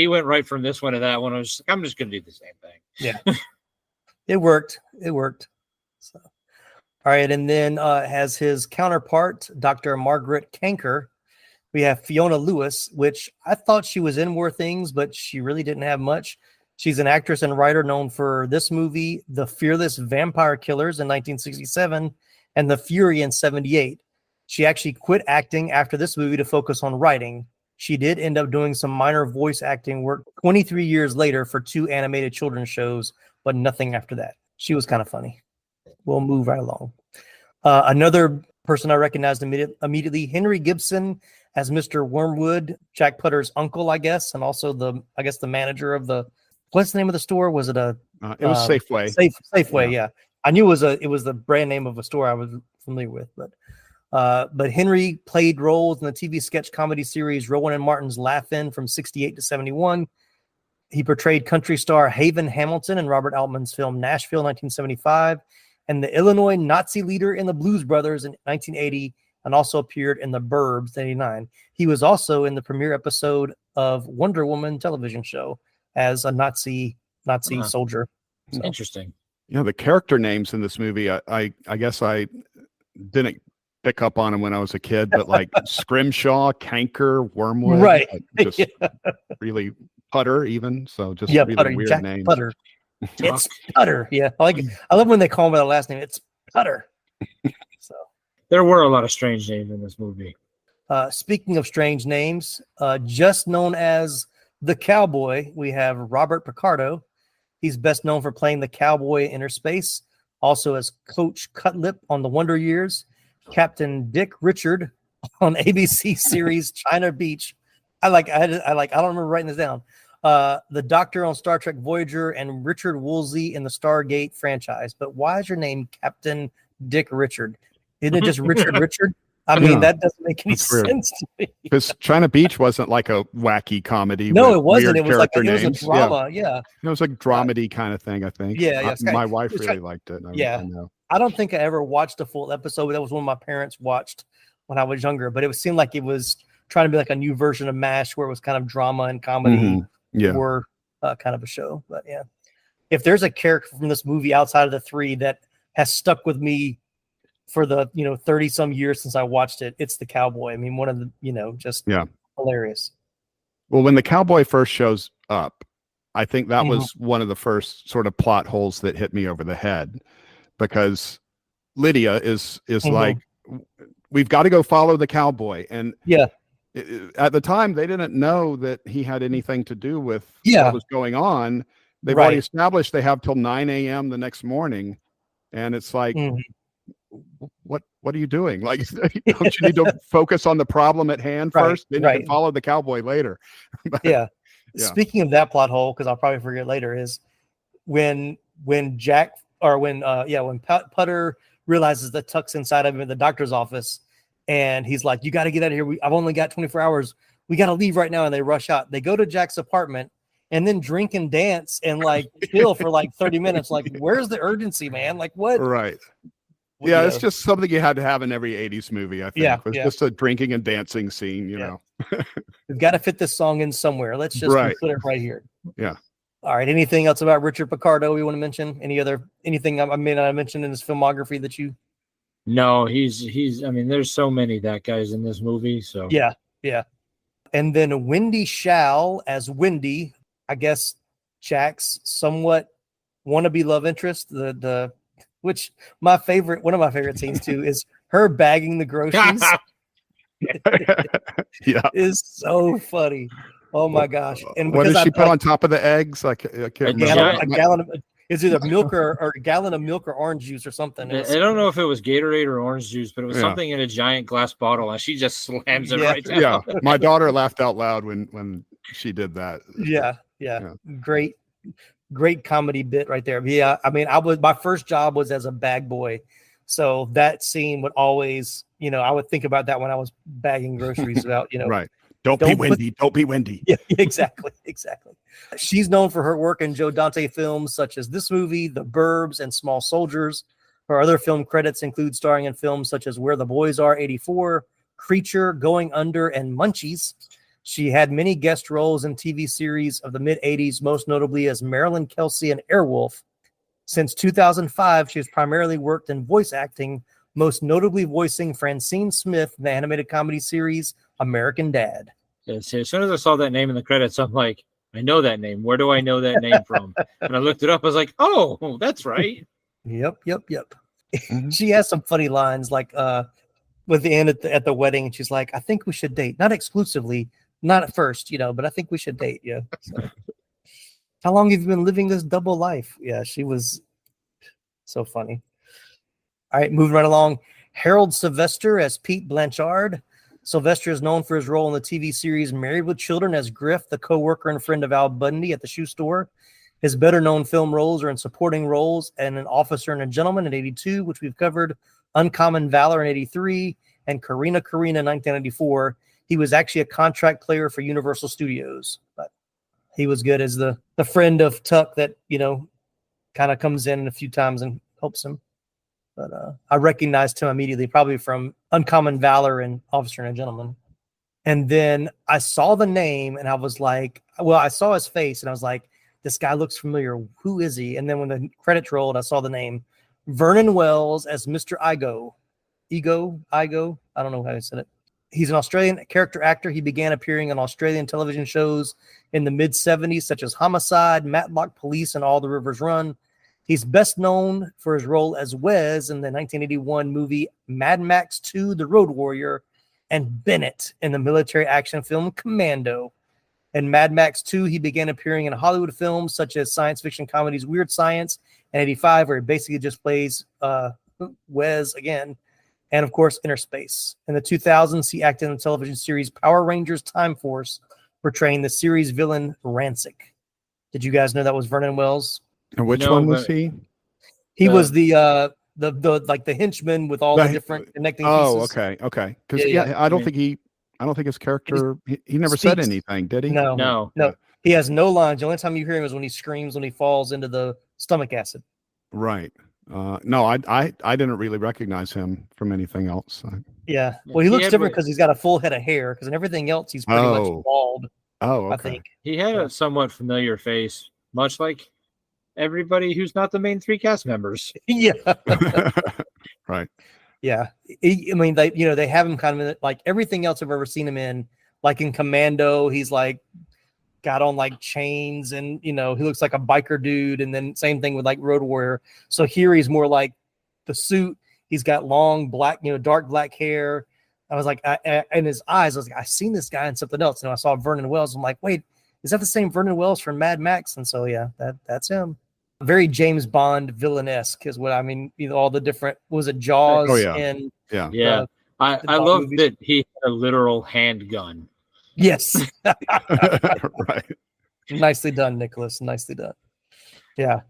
S9: went right from this one to that one. I was just like, I'm just going to do the same thing.
S4: Yeah. It worked. So, all right. And then has his counterpart, Dr. Margaret Kanker. We have Fiona Lewis, which I thought she was in more things, but she really didn't have much. She's an actress and writer known for this movie, The Fearless Vampire Killers in 1967, and The Fury in 78. She actually quit acting after this movie to focus on writing. She did end up doing some minor voice acting work 23 years later for 2 animated children's shows, but nothing after that. She was kind of funny. We'll move right along. Another person I recognized immediately, Henry Gibson as Mr. Wormwood, Jack Putter's uncle, I guess, and also the manager of the. What's the name of the store? Was it a?
S10: It was Safeway.
S4: Safeway, yeah. I knew it was the brand name of a store I was familiar with, but Henry played roles in the TV sketch comedy series Rowan and Martin's Laugh-In from 68 to 71. He portrayed country star Haven Hamilton in Robert Altman's film Nashville, 1975, and the Illinois Nazi leader in the Blues Brothers in 1980, and also appeared in The Burbs, 1989. He was also in the premiere episode of Wonder Woman television show as a Nazi soldier. So.
S9: Interesting.
S10: The character names in this movie, I guess I didn't pick up on them when I was a kid, but like Scrimshaw, Kanker, Wormwood,
S4: right?
S10: Just really Putter, even. So just really
S4: Putter,
S10: weird
S4: Jack
S10: names.
S4: Putter. It's Putter. Yeah, I love when they call him by the last name. It's Putter. So
S9: there were a lot of strange names in this movie.
S4: Speaking of strange names, just known as the Cowboy, we have Robert Picardo. He's best known for playing the cowboy in InnerSpace, also as Coach Cutlip on The Wonder Years, Captain Dick Richard on ABC series China Beach. I don't remember writing this down. The Doctor on Star Trek Voyager, and Richard Woolsey in the Stargate franchise. But why is your name Captain Dick Richard? Isn't it just Richard? I mean, that doesn't make any sense to me.
S10: Because China Beach wasn't like a wacky comedy.
S4: No, it wasn't. It was
S10: a
S4: drama. Yeah.
S10: It was like dramedy kind of thing, I think.
S4: Yeah.
S10: My wife really liked it.
S4: I don't think I ever watched a full episode. That was one my parents watched when I was younger, but it seemed like it was trying to be like a new version of MASH, where it was kind of drama and comedy were kind of a show. But yeah, if there's a character from this movie outside of the 3 that has stuck with me for the 30 some years since I watched it, it's the cowboy. I mean, one of the just hilarious.
S10: Well, when the cowboy first shows up, I think that was one of the first sort of plot holes that hit me over the head, because Lydia is like, we've got to go follow the cowboy, and at the time they didn't know that he had anything to do with what was going on. They've already established they have till 9 a.m. the next morning, and it's like. What are you doing? Like, don't you need to focus on the problem at hand first? Then you can follow the cowboy later.
S4: Speaking of that plot hole, because I'll probably forget later, is when Putter realizes that Tuck's inside of him in the doctor's office, and he's like, "You got to get out of here. I've only got 24 hours. We got to leave right now." And they rush out. They go to Jack's apartment and then drink and dance and like chill for like 30 minutes. Like, where's the urgency, man? Like, what?
S10: Right. Yeah, it's just something you had to have in every 80s movie, I think. It's just a drinking and dancing scene, you know.
S4: We've got to fit this song in somewhere. Let's just put it right here.
S10: Yeah.
S4: All right. Anything else about Richard Picardo we want to mention? Anything I may not have mentioned in his filmography that you?
S9: No, he's. I mean, there's so many that guys in this movie. So
S4: yeah. And then Wendy Shao as Wendy, I guess Jack's somewhat wannabe love interest, the which one of my favorite scenes too is her bagging the groceries.
S10: Yeah,
S4: is so funny. Oh my gosh! And
S10: what
S4: because
S10: does she put on top of the eggs? I can't remember.
S4: a gallon of it's either milk or a gallon of milk or orange juice or something.
S9: I don't know if it was Gatorade or orange juice, but it was something in a giant glass bottle, and she just slams it right down.
S10: Yeah, my daughter laughed out loud when she did that.
S4: Yeah. Great comedy bit right there. Yeah, I mean, my first job was as a bag boy, so that scene would always, I would think about that when I was bagging groceries. About
S10: right. Don't be windy. Don't be windy.
S4: Yeah, exactly. She's known for her work in Joe Dante films such as this movie, The Burbs, and Small Soldiers. Her other film credits include starring in films such as Where the Boys Are, 84, Creature, Going Under, and Munchies. She had many guest roles in TV series of the mid-'80s, most notably as Marilyn Kelsey in Airwolf. Since 2005, she has primarily worked in voice acting, most notably voicing Francine Smith in the animated comedy series American Dad.
S9: As soon as I saw that name in the credits, I'm like, I know that name. Where do I know that name from? And I looked it up. I was like, oh, that's right.
S4: Yep. She has some funny lines, like with the end at the wedding, and she's like, I think we should date. Not exclusively, not at first, but I think we should date. Yeah. So. How long have you been living this double life? Yeah, she was so funny. All right, moving right along. Harold Sylvester as Pete Blanchard. Sylvester is known for his role in the TV series Married with Children as Griff, the co-worker and friend of Al Bundy at the shoe store. His better-known film roles are in supporting roles and An Officer and a Gentleman in 82, which we've covered, Uncommon Valor in 83, and Karina in 1994. He was actually a contract player for Universal Studios, but he was good as the friend of Tuck that, kind of comes in a few times and helps him. But I recognized him immediately, probably from Uncommon Valor and Officer and a Gentleman. And then I saw the name and I was like, I saw his face and I was like, this guy looks familiar. Who is he? And then when the credits rolled, I saw the name Vernon Wells as Mr. Igo. Igo. I don't know how I said it. He's an Australian character actor. He began appearing on Australian television shows in the mid-'70s, such as Homicide, Matlock Police, and All the Rivers Run. He's best known for his role as Wes in the 1981 movie Mad Max 2, The Road Warrior, and Bennett in the military action film Commando. In Mad Max 2, he began appearing in Hollywood films such as science fiction comedies Weird Science and 85, where he basically just plays Wes again. And, of course, InnerSpace. In the 2000s, he acted in the television series Power Rangers Time Force, portraying the series villain Rancic. Did you guys know that was Vernon Wells?
S10: And which one was he?
S4: He was the henchman with all the different connecting pieces.
S10: Okay. Because I don't think his character. He never said anything, did he?
S4: No. He has no lines. The only time you hear him is when he screams when he falls into the stomach acid.
S10: Right. No, I didn't really recognize him from anything else.
S4: Yeah. Well, he looks different because he's got a full head of hair. Because in everything else, he's pretty much bald.
S10: Oh, okay.
S4: I think
S9: he had a somewhat familiar face, much like everybody who's not the main three cast members.
S4: Yeah.
S10: Right.
S4: Yeah. I mean, they have him kind of in, like everything else I've ever seen him in. Like in Commando, he's like got on like chains and, he looks like a biker dude. And then same thing with like Road Warrior. So here he's more like the suit. He's got long black, dark black hair. I was like, and his eyes, I was like, I've seen this guy in something else. And I saw Vernon Wells. I'm like, wait, is that the same Vernon Wells from Mad Max? And so, yeah, that's him. Very James Bond villain-esque is what I mean. All the different, was it Jaws?
S10: Oh, yeah.
S4: And
S9: yeah. I love that he had a literal handgun.
S4: Yes.
S10: Right.
S4: Nicely done, Nicholas. Nicely done. Yeah.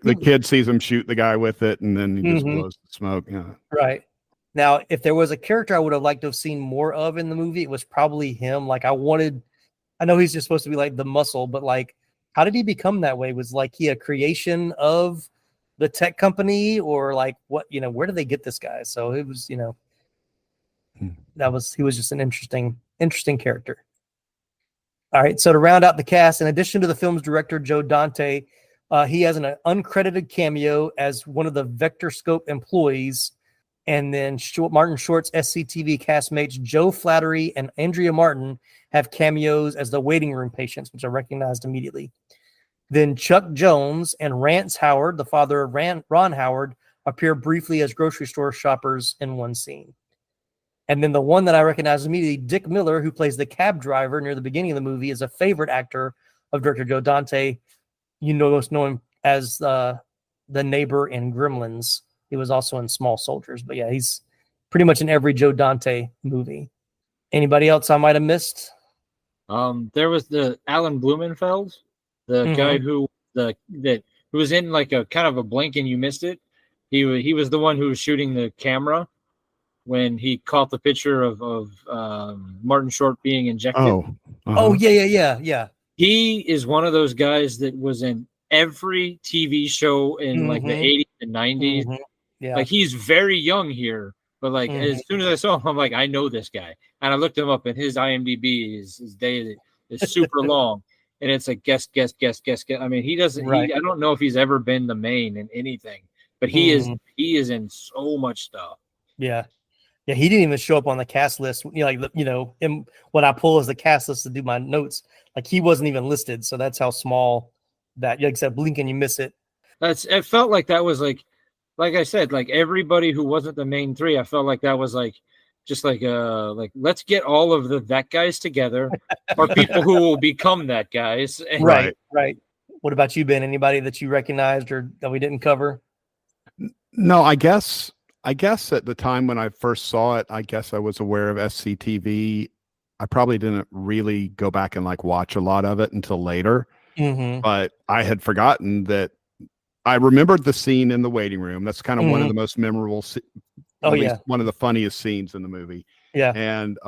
S10: The kid sees him shoot the guy with it, and then he just blows the smoke. Yeah.
S4: Right. Now, if there was a character I would have liked to have seen more of in the movie, it was probably him. Like I know he's just supposed to be like the muscle, but like, how did he become that way? Was like he a creation of the tech company or like what, where did they get this guy? So it was, he was just an interesting character. All right. So to round out the cast, in addition to the film's director, Joe Dante, he has an uncredited cameo as one of the Vector Scope employees. And then Martin Short's SCTV castmates Joe Flattery and Andrea Martin have cameos as the waiting room patients, which I recognized immediately. Then Chuck Jones and Rance Howard, the father of Ron Howard, appear briefly as grocery store shoppers in one scene. And then the one that I recognize immediately, Dick Miller, who plays the cab driver near the beginning of the movie, is a favorite actor of director Joe Dante. You know him as the neighbor in Gremlins. He was also in Small Soldiers. But yeah, he's pretty much in every Joe Dante movie. Anybody else I might have missed?
S9: There was the Alan Blumenfeld, the guy who was in like a kind of a blink and you missed it. He was the one who was shooting the camera when he caught the picture of Martin Short being injected.
S4: Oh, yeah.
S9: He is one of those guys that was in every TV show in like the 80s and 90s.
S4: Yeah.
S9: Like he's very young here, but like as soon as I saw him, I'm like, I know this guy. And I looked him up, and his IMDb his day is super long, and it's like guess. I mean, he doesn't.
S4: Right.
S9: I don't know if he's ever been the main in anything, but he is in so much stuff.
S4: Yeah. Yeah, he didn't even show up on the cast list. When I pull as the cast list to do my notes, like he wasn't even listed. So that's how small that. Like I said, blink and you miss it.
S9: It felt like that was like I said, like everybody who wasn't the main three. I felt like that was like just like let's get all of that guys together, or people who will become that guys.
S4: Right. What about you, Ben? Anybody that you recognized or that we didn't cover?
S10: No, I guess at the time when I first saw it, I guess I was aware of SCTV. I probably didn't really go back and like watch a lot of it until later. But I had forgotten that. I remembered the scene in the waiting room. That's kind of one of the most memorable, one of the funniest scenes in the movie.
S4: Yeah.
S10: And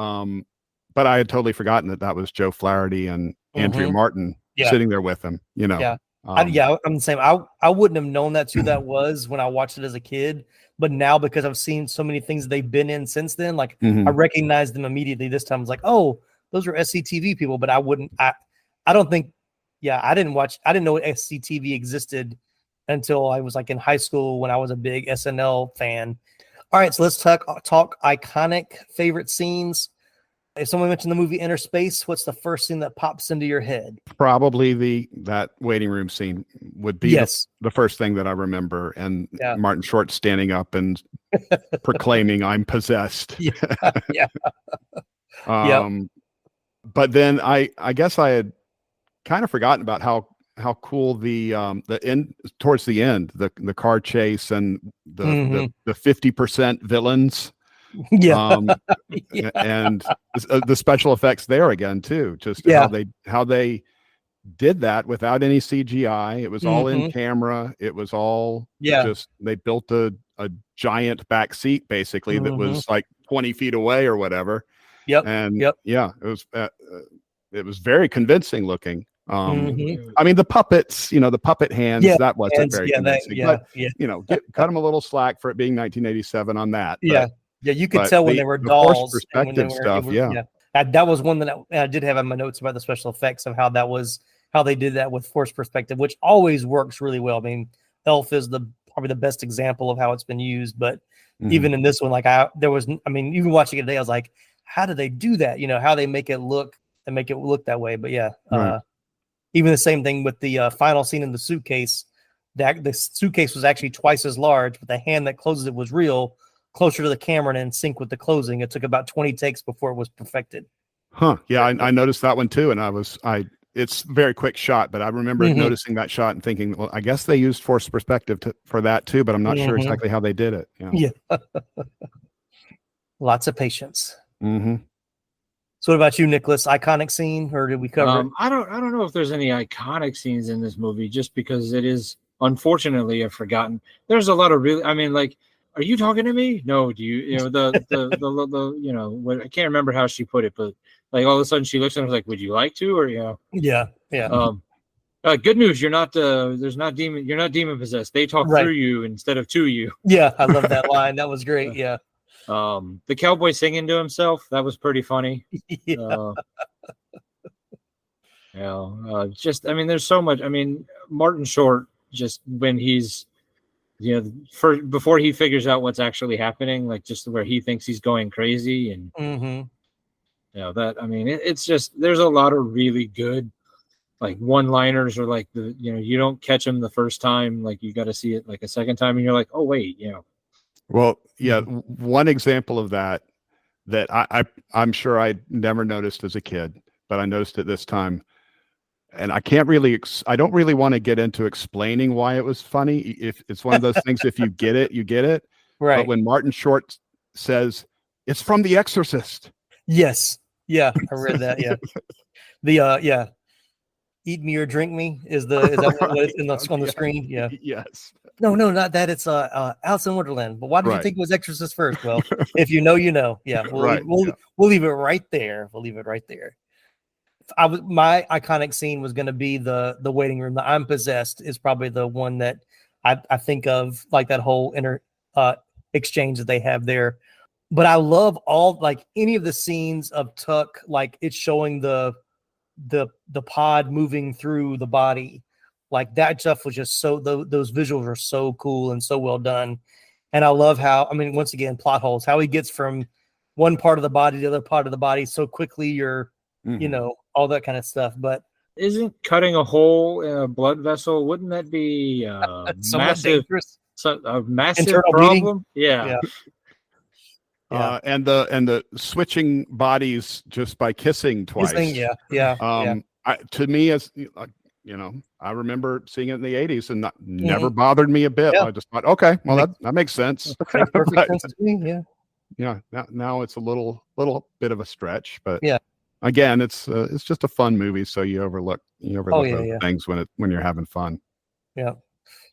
S10: but I had totally forgotten that was Joe Flaherty and Andrea Martin sitting there with him. You know.
S4: Yeah. I'm the same. I wouldn't have known that's who that was when I watched it as a kid, but now because I've seen so many things they've been in since then, like I recognized them immediately. This time I was like, oh, those are SCTV people, but I don't think, I didn't know SCTV existed until I was like in high school when I was a big SNL fan. All right, so let's talk iconic favorite scenes. If someone mentioned the movie InnerSpace, what's the first scene that pops into your head?
S10: Probably that waiting room scene would be the first thing that I remember. And Martin Short standing up and proclaiming, "I'm possessed."
S4: Yeah.
S10: But then I guess I had kind of forgotten about how cool the end towards the end, the car chase and the 50% villains. And the special effects there again too, just how they did that without any CGI. It was all in camera. It was all just, they built a giant back seat basically that was like 20 feet away or whatever. It was very convincing looking. I mean, the puppets, the puppet hands, that wasn't very convincing. Cut them a little slack for it being 1987 on that.
S4: Yeah, you could tell when they were dolls.
S10: Perspective stuff,
S4: that was one that I did have in my notes about the special effects of how they did that with forced perspective, which always works really well. I mean, Elf is probably the best example of how it's been used, but even in this one, even watching it today, I was like, how do they do that? How they make it look that way. But even the same thing with the final scene in the suitcase. The suitcase was actually twice as large, but the hand that closes it was real, closer to the camera and in sync with the closing. It took about 20 takes before it was perfected.
S10: Yeah, I noticed that one too, and it's a very quick shot, but I remember noticing that shot and thinking, well, I guess they used forced perspective for that too, but I'm not sure exactly how they did it.
S4: Yeah. Lots of patience.
S9: So
S4: what about you, Nicholas? Iconic scene, or did we cover it?
S9: I don't know if there's any iconic scenes in this movie, just because it is unfortunately a forgotten. There's a lot of really, are you talking to me? No, do you the I can't remember how she put it, but like all of a sudden she looks and I was like, would you like to? Or good news, you're not demon possessed. They talk through you instead of to you.
S4: Yeah, I love that line. That was great. Yeah.
S9: The cowboy singing to himself, that was pretty funny. There's so much. Martin Short, just when he's before he figures out what's actually happening, like just where he thinks he's going crazy, and it's just, there's a lot of really good like one-liners, or like you don't catch them the first time, like you got to see it like a second time, and you're like, oh wait,
S10: Well, yeah, one example of that I'm sure I never noticed as a kid, but I noticed it this time. And I can't really, I don't really want to get into explaining why it was funny. If it's one of those things, if you get it, you get it.
S4: Right.
S10: But when Martin Short says, it's from The Exorcist.
S4: Yes. Yeah. I read that. Yeah. The, eat me or drink me is that what it's on the screen? Yeah.
S10: Yes.
S4: No, not that. It's Alice in Wonderland. But why did you think it was Exorcist first? Well, if you know, you know. Yeah. We'll leave it right there. We'll leave it right there. My iconic scene was going to be the waiting room. The I'm possessed is probably the one that I think of, like that whole exchange that they have there. But I love all, like, any of the scenes of Tuck, like it's showing the pod moving through the body. Like that stuff was just so, those visuals are so cool and so well done. And I love how, I mean, once again, plot holes, how he gets from one part of the body to the other part of the body so quickly, you know, all that kind of stuff. But
S9: isn't cutting a hole in a blood vessel, wouldn't that be a massive
S4: internal
S9: problem?
S4: Bleeding?
S9: Yeah.
S10: And the switching bodies just by kissing twice. To me, as I remember seeing it in the 80s and never bothered me a bit. I just thought, okay, well, that makes sense.
S4: Makes perfect sense to me.
S10: Yeah. Now it's a little bit of a stretch, but
S4: yeah.
S10: Again, it's just a fun movie, so you overlook those things when you're having fun.
S4: Yeah.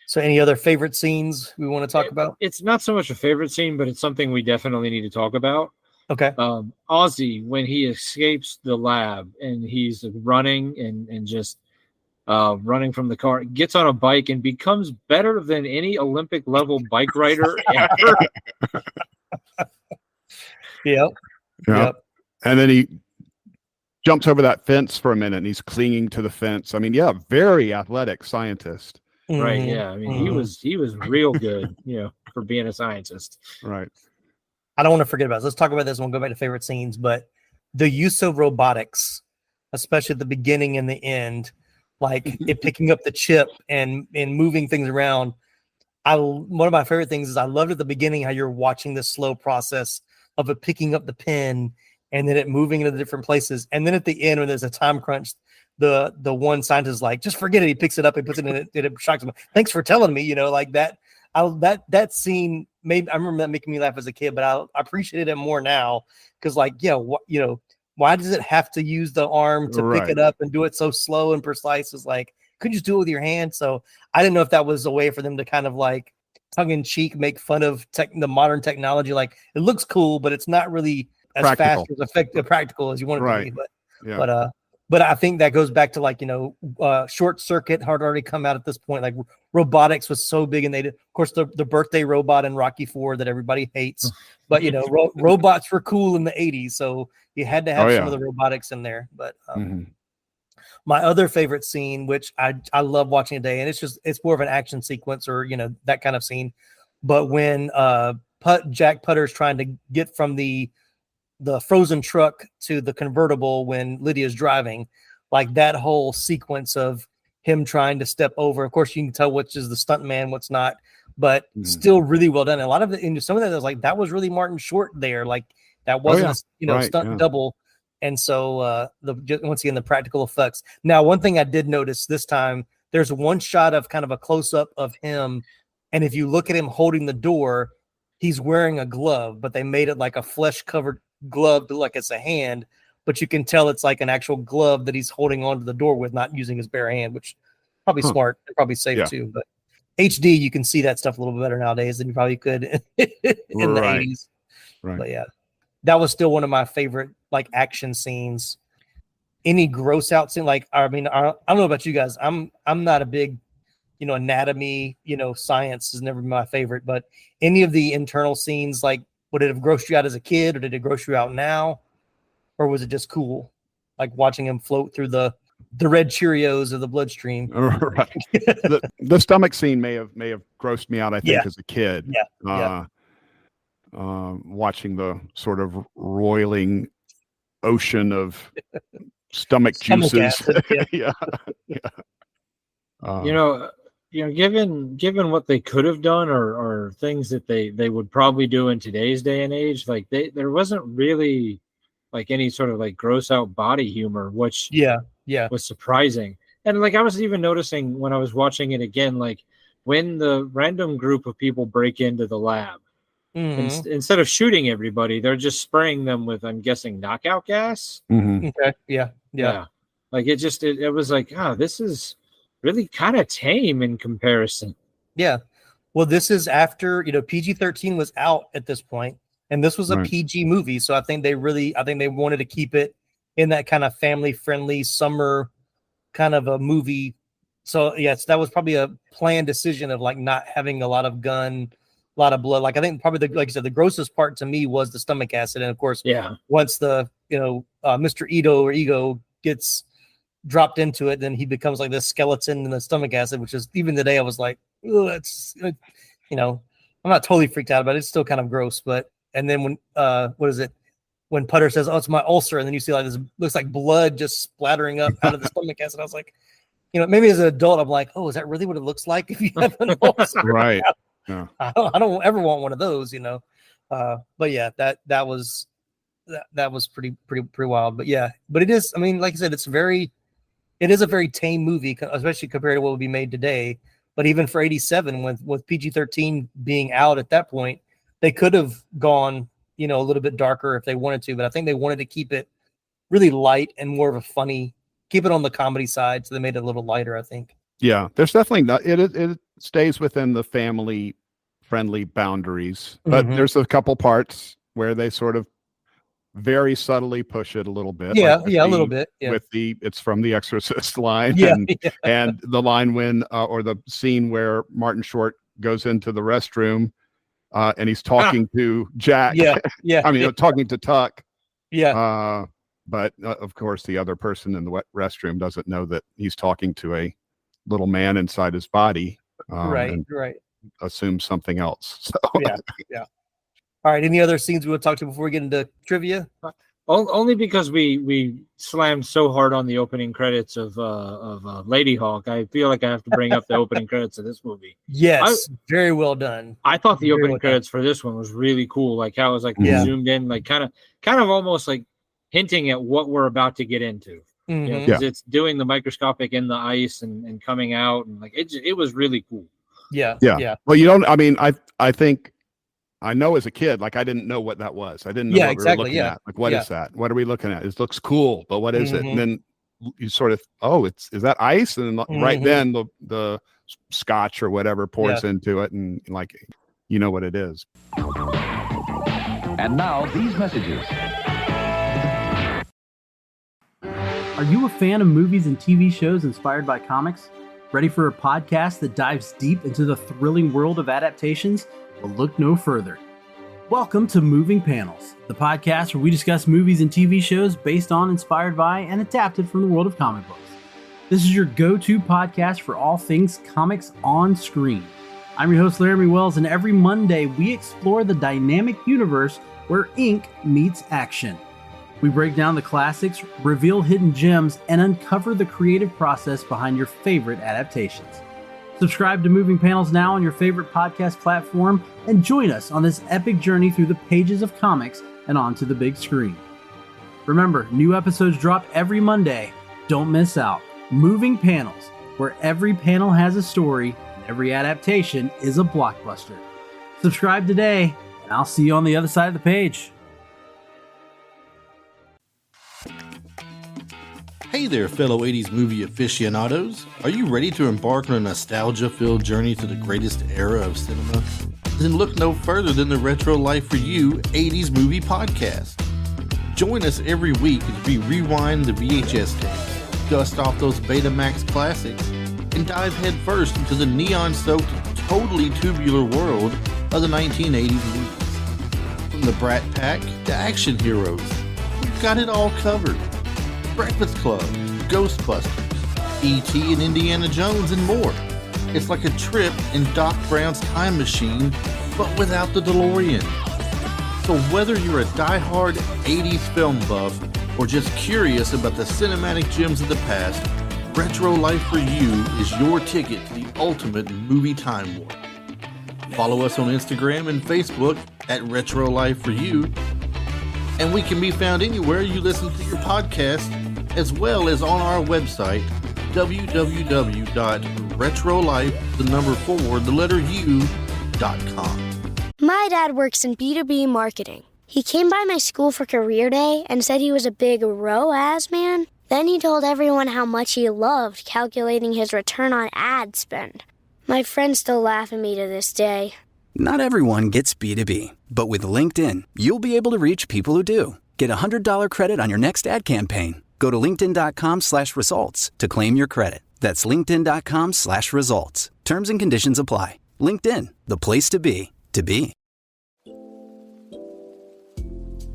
S4: So, any other favorite scenes we want to talk about?
S9: It's not so much a favorite scene, but it's something we definitely need to talk about.
S4: Okay.
S9: Ozzy, when he escapes the lab and he's running and just running from the car, gets on a bike and becomes better than any Olympic level bike rider ever.
S4: Yep.
S10: And then he jumps over that fence for a minute and he's clinging to the fence. I mean, very athletic scientist.
S9: Right. Yeah. I mean, he was real good, for being a scientist.
S10: Right.
S4: I don't want to forget about this. Let's talk about this and we'll go back to favorite scenes, but the use of robotics, especially at the beginning and the end, like it picking up the chip and moving things around. One of my favorite things is I loved at the beginning how you're watching this slow process of it picking up the pen and then it moving into different places. And then at the end, when there's a time crunch, the one scientist is like, just forget it. He picks it up and puts it in it. It shocks him. Thanks for telling me, like that. That scene I remember that making me laugh as a kid, but I appreciated it more now. Cause like, why does it have to use the arm to pick it up and do it so slow and precise? It's like, could you just do it with your hand? So I didn't know if that was a way for them to kind of like tongue in cheek, make fun of the modern technology. Like it looks cool, but it's not really as
S10: practical.
S4: Fast as effective, practical as you want it to be.
S10: But
S4: but I think that goes back to like, Short Circuit had already come out at this point. Like robotics was so big, and they did, of course, the birthday robot in Rocky IV that everybody hates. But robots were cool in the 80s, so you had to have some of the robotics in there. But my other favorite scene, which I love watching today, and it's more of an action sequence or that kind of scene. But when Jack Putter's trying to get from the frozen truck to the convertible when Lydia's driving, like that whole sequence of him trying to step over. Of course, you can tell which is the stunt man, what's not, but still really well done. And a lot of it, and some of that was like, that was really Martin Short there. Like that wasn't, stunt double. And so once again, the practical effects. Now, one thing I did notice this time, there's one shot of kind of a close up of him. And if you look at him holding the door, he's wearing a glove, but they made it like a flesh covered glove to like it's a hand, but you can tell it's like an actual glove that he's holding onto the door with, not using his bare hand, which probably smart and probably safe too. But HD, you can see that stuff a little bit better nowadays than you probably could in the 80s.
S10: Right.
S4: But yeah, that was still one of my favorite like action scenes. Any gross out scene, like I don't know about you guys. I'm not a big anatomy, science is never my favorite, but any of the internal scenes, like would it have grossed you out as a kid, or did it gross you out now, or was it just cool, like watching him float through the red Cheerios of the bloodstream?
S10: Right. the stomach scene may have grossed me out, I think, as a kid. Watching the sort of roiling ocean of stomach juices.
S4: Acid,
S10: yeah.
S9: Given what they could have done or things that they would probably do in today's day and age, like there wasn't really like any sort of like gross out body humor, which was surprising. And like I was even noticing when I was watching it again, like when the random group of people break into the lab, instead of shooting everybody, they're just spraying them with, I'm guessing, knockout gas.
S10: Mm-hmm.
S4: Okay. Yeah.
S9: Like it was like, this is really kind of tame in comparison.
S4: Yeah. Well, this is after, PG-13 was out at this point, and this was a PG movie. So I think they wanted to keep it in that kind of family friendly summer kind of a movie. So yes, that was probably a planned decision of like not having a lot of gun, a lot of blood. Like I think probably like you said, the grossest part to me was the stomach acid. And of course, once the, Mr. Ego gets dropped into it, then he becomes like this skeleton in the stomach acid, which is even today I was like, oh, that's, I'm not totally freaked out about it. It's still kind of gross. But, and then when, when Putter says, oh, it's my ulcer. And then you see like this, looks like blood just splattering up out of the stomach acid. I was like, maybe as an adult, I'm like, oh, is that really what it looks like if you have an ulcer?
S10: Right. Yeah.
S4: I don't ever want one of those, but yeah, that was pretty wild. But yeah, but it is, I mean, like I said, it is a very tame movie, especially compared to what would be made today. But even for 87, with PG-13 being out at that point, they could have gone, a little bit darker if they wanted to. But I think they wanted to keep it really light and more of a funny, keep it on the comedy side. So they made it a little lighter, I think.
S10: Yeah, there's definitely not. It stays within the family friendly boundaries, but there's a couple parts where they sort of very subtly push it a little bit.
S4: Yeah, a little bit. Yeah.
S10: With it's from The Exorcist line,
S4: yeah,
S10: and the line when or the scene where Martin Short goes into the restroom, and he's talking to Jack.
S4: Yeah.
S10: I mean, talking to Tuck.
S4: Yeah.
S10: But of course, the other person in the restroom doesn't know that he's talking to a little man inside his body.
S4: Right.
S10: Assumes something else. So
S4: yeah. All right. Any other scenes we want to talk to before we get into trivia?
S9: Only because we slammed so hard on the opening credits of Lady Hawk. I feel like I have to bring up the opening credits of this movie.
S4: Yes, very well done.
S9: I thought the opening credits for this one was really cool. Like how it was like zoomed in, like kind of almost like hinting at what we're about to get into. Because it's doing the microscopic in the ice and coming out, and like it was really cool.
S4: Yeah.
S10: Well, I think I know as a kid, like I didn't know what that was. I didn't know what we were looking at. Like, what is that? What are we looking at? It looks cool, but what is it? And then you sort of, is that ice? And right then the scotch or whatever pours into it, and like, what it is.
S18: And now these messages.
S16: Are you a fan of movies and TV shows inspired by comics? Ready for a podcast that dives deep into the thrilling world of adaptations? Well, look no further. Welcome to Moving Panels, the podcast where we discuss movies and TV shows based on, inspired by, and adapted from the world of comic books. This is your go-to podcast for all things comics on screen. I'm your host, Laramie Wells, and every Monday we explore the dynamic universe where ink meets action. We break down the classics, reveal hidden gems, and uncover the creative process behind your favorite adaptations. Subscribe to Moving Panels now on your favorite podcast platform and join us on this epic journey through the pages of comics and onto the big screen. Remember, new episodes drop every Monday. Don't miss out. Moving Panels, where every panel has a story and every adaptation is a blockbuster. Subscribe today, and I'll see you on the other side of the page.
S19: Hey there, fellow 80s movie aficionados. Are you ready to embark on a nostalgia-filled journey to the greatest era of cinema? Then look no further than the Retro Life for You 80s Movie Podcast. Join us every week as we rewind the VHS tapes, dust off those Betamax classics, and dive headfirst into the neon-soaked, totally tubular world of the 1980s movies. From the Brat Pack to action heroes, we've got it all covered. Breakfast Club, Ghostbusters, E.T. and Indiana Jones, and more. It's like a trip in Doc Brown's time machine, but without the DeLorean. So whether you're a die-hard 80s film buff or just curious about the cinematic gems of the past, Retro Life for You is your ticket to the ultimate movie time warp. Follow us on Instagram and Facebook at Retro Life for You, and we can be found anywhere you listen to your podcast, as well as on our website, www.retrolife4u.com.
S17: My dad works in B2B marketing. He came by my school for career day and said he was a big ROAS man. Then he told everyone how much he loved calculating his return on ad spend. My friends still laugh at me to this day.
S18: Not everyone gets B2B, but with LinkedIn, you'll be able to reach people who do. Get a $100 credit on your next ad campaign. Go to linkedin.com/results to claim your credit. That's linkedin.com/results. Terms and conditions apply. LinkedIn, the place to be, to be.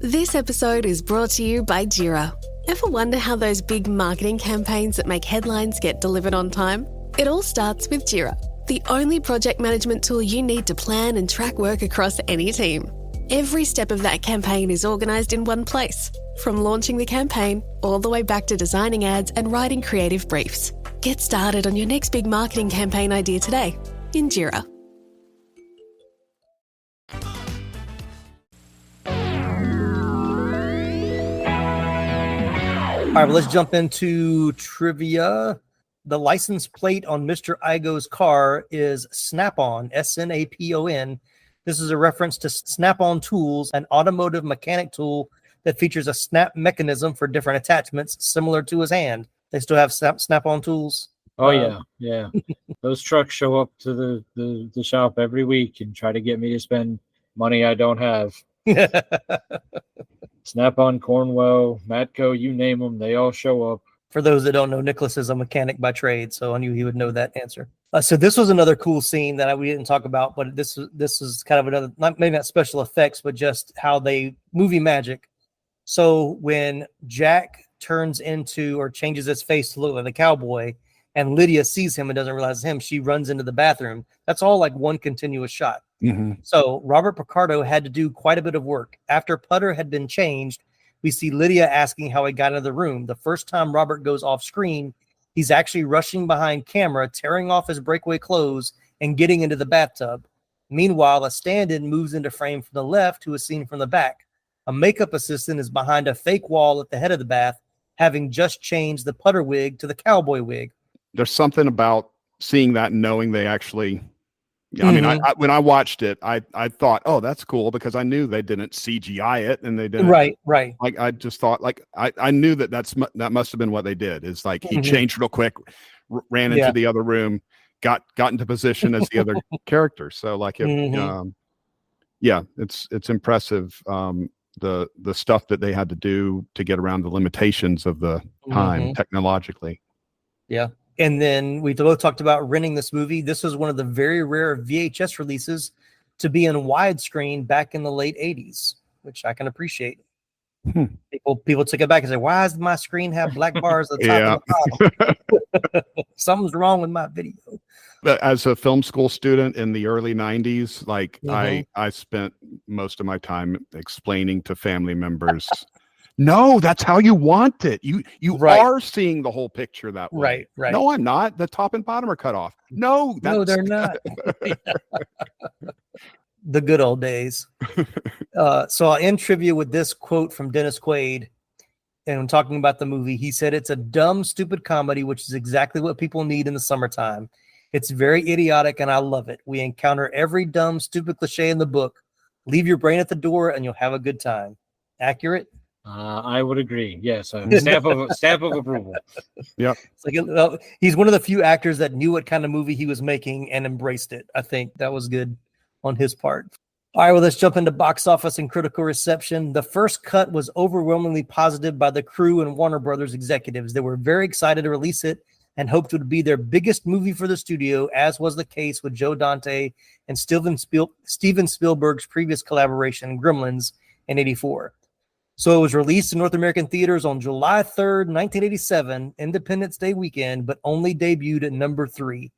S20: This episode is brought to you by Jira. Ever wonder how those big marketing campaigns that make headlines get delivered on time? It all starts with Jira, the only project management tool you need to plan and track work across any team. Every step of that campaign is organised in one place, from launching the campaign all the way back to designing ads and writing creative briefs. Get started on your next big marketing campaign idea today in Jira.
S4: All right, well, let's jump into trivia. The license plate on Mr. Igo's car is Snap-on, Snapon. This is a reference to Snap-on Tools, an automotive mechanic tool that features a snap mechanism for different attachments, similar to his hand. They still have Snap-on Tools?
S9: Oh, yeah. Those trucks show up to the shop every week and try to get me to spend money I don't have. Snap-on, Cornwell, Matco, you name them, they all show up.
S4: For those that don't know, Nicholas is a mechanic by trade, so I knew he would know that answer. So this was another cool scene that we didn't talk about, but this is kind of another, maybe not special effects, but just how they movie magic. So when Jack turns into or changes his face to look like the cowboy, and Lydia sees him and doesn't realize it's him, she runs into the bathroom. That's all like one continuous shot.
S10: Mm-hmm.
S4: So Robert Picardo had to do quite a bit of work. After Putter had been changed, we see Lydia asking how he got into the room. The first time Robert goes off screen, he's actually rushing behind camera, tearing off his breakaway clothes and getting into the bathtub. Meanwhile, a stand-in moves into frame from the left, who is seen from the back. A makeup assistant is behind a fake wall at the head of the bath, having just changed the Putter wig to the cowboy wig.
S10: There's something about seeing that and knowing they actually... I mean, I when I watched it, I thought, oh, that's cool, because I knew they didn't CGI it, and they didn't.
S4: Right.
S10: Like I just thought, like I knew that that must have been what they did. Is like he changed real quick, ran into the other room, got into position as the other character. So like, it's impressive. The stuff that they had to do to get around the limitations of the time technologically.
S4: Yeah. And then we both talked about renting this movie. This was one of the very rare VHS releases to be in widescreen back in the late 80s, which I can appreciate. People took it back and said, why does my screen have black bars at the top and the bottom? Something's wrong with my video.
S10: But as a film school student in the early 90s, like I spent most of my time explaining to family members, no, that's how you want it. You are seeing the whole picture that way. Right. No, I'm not. The top and bottom are cut off. No,
S4: they're not. The good old days. So I'll end trivia with this quote from Dennis Quaid. And talking about the movie, he said, "It's a dumb, stupid comedy, which is exactly what people need in the summertime. It's very idiotic, and I love it. We encounter every dumb, stupid cliche in the book. Leave your brain at the door, and you'll have a good time." Accurate?
S9: I would agree. Yes, stamp of approval.
S10: Yeah,
S4: it's like he's one of the few actors that knew what kind of movie he was making and embraced it. I think that was good on his part. All right, well, let's jump into box office and critical reception. The first cut was overwhelmingly positive by the crew and Warner Brothers executives. They were very excited to release it and hoped it would be their biggest movie for the studio, as was the case with Joe Dante and Steven Spielberg's previous collaboration, Gremlins, in '84. So it was released in North American theaters on July 3rd, 1987, Independence Day weekend, but only debuted at number 3.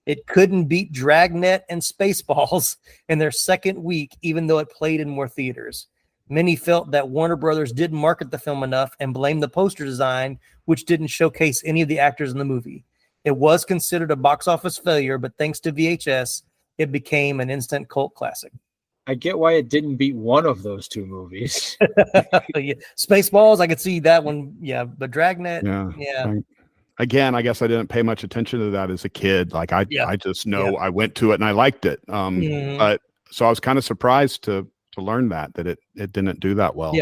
S4: It couldn't beat Dragnet and Spaceballs in their second week, even though it played in more theaters. Many felt that Warner Brothers didn't market the film enough and blamed the poster design, which didn't showcase any of the actors in the movie. It was considered a box office failure, but thanks to VHS, it became an instant cult classic.
S9: I get why it didn't beat one of those two movies.
S4: Yeah. Spaceballs, I could see that one. Yeah, but Dragnet, yeah.
S10: Again, I guess I didn't pay much attention to that as a kid. Like I just know I went to it and I liked it. But so I was kind of surprised to learn that it didn't do that well.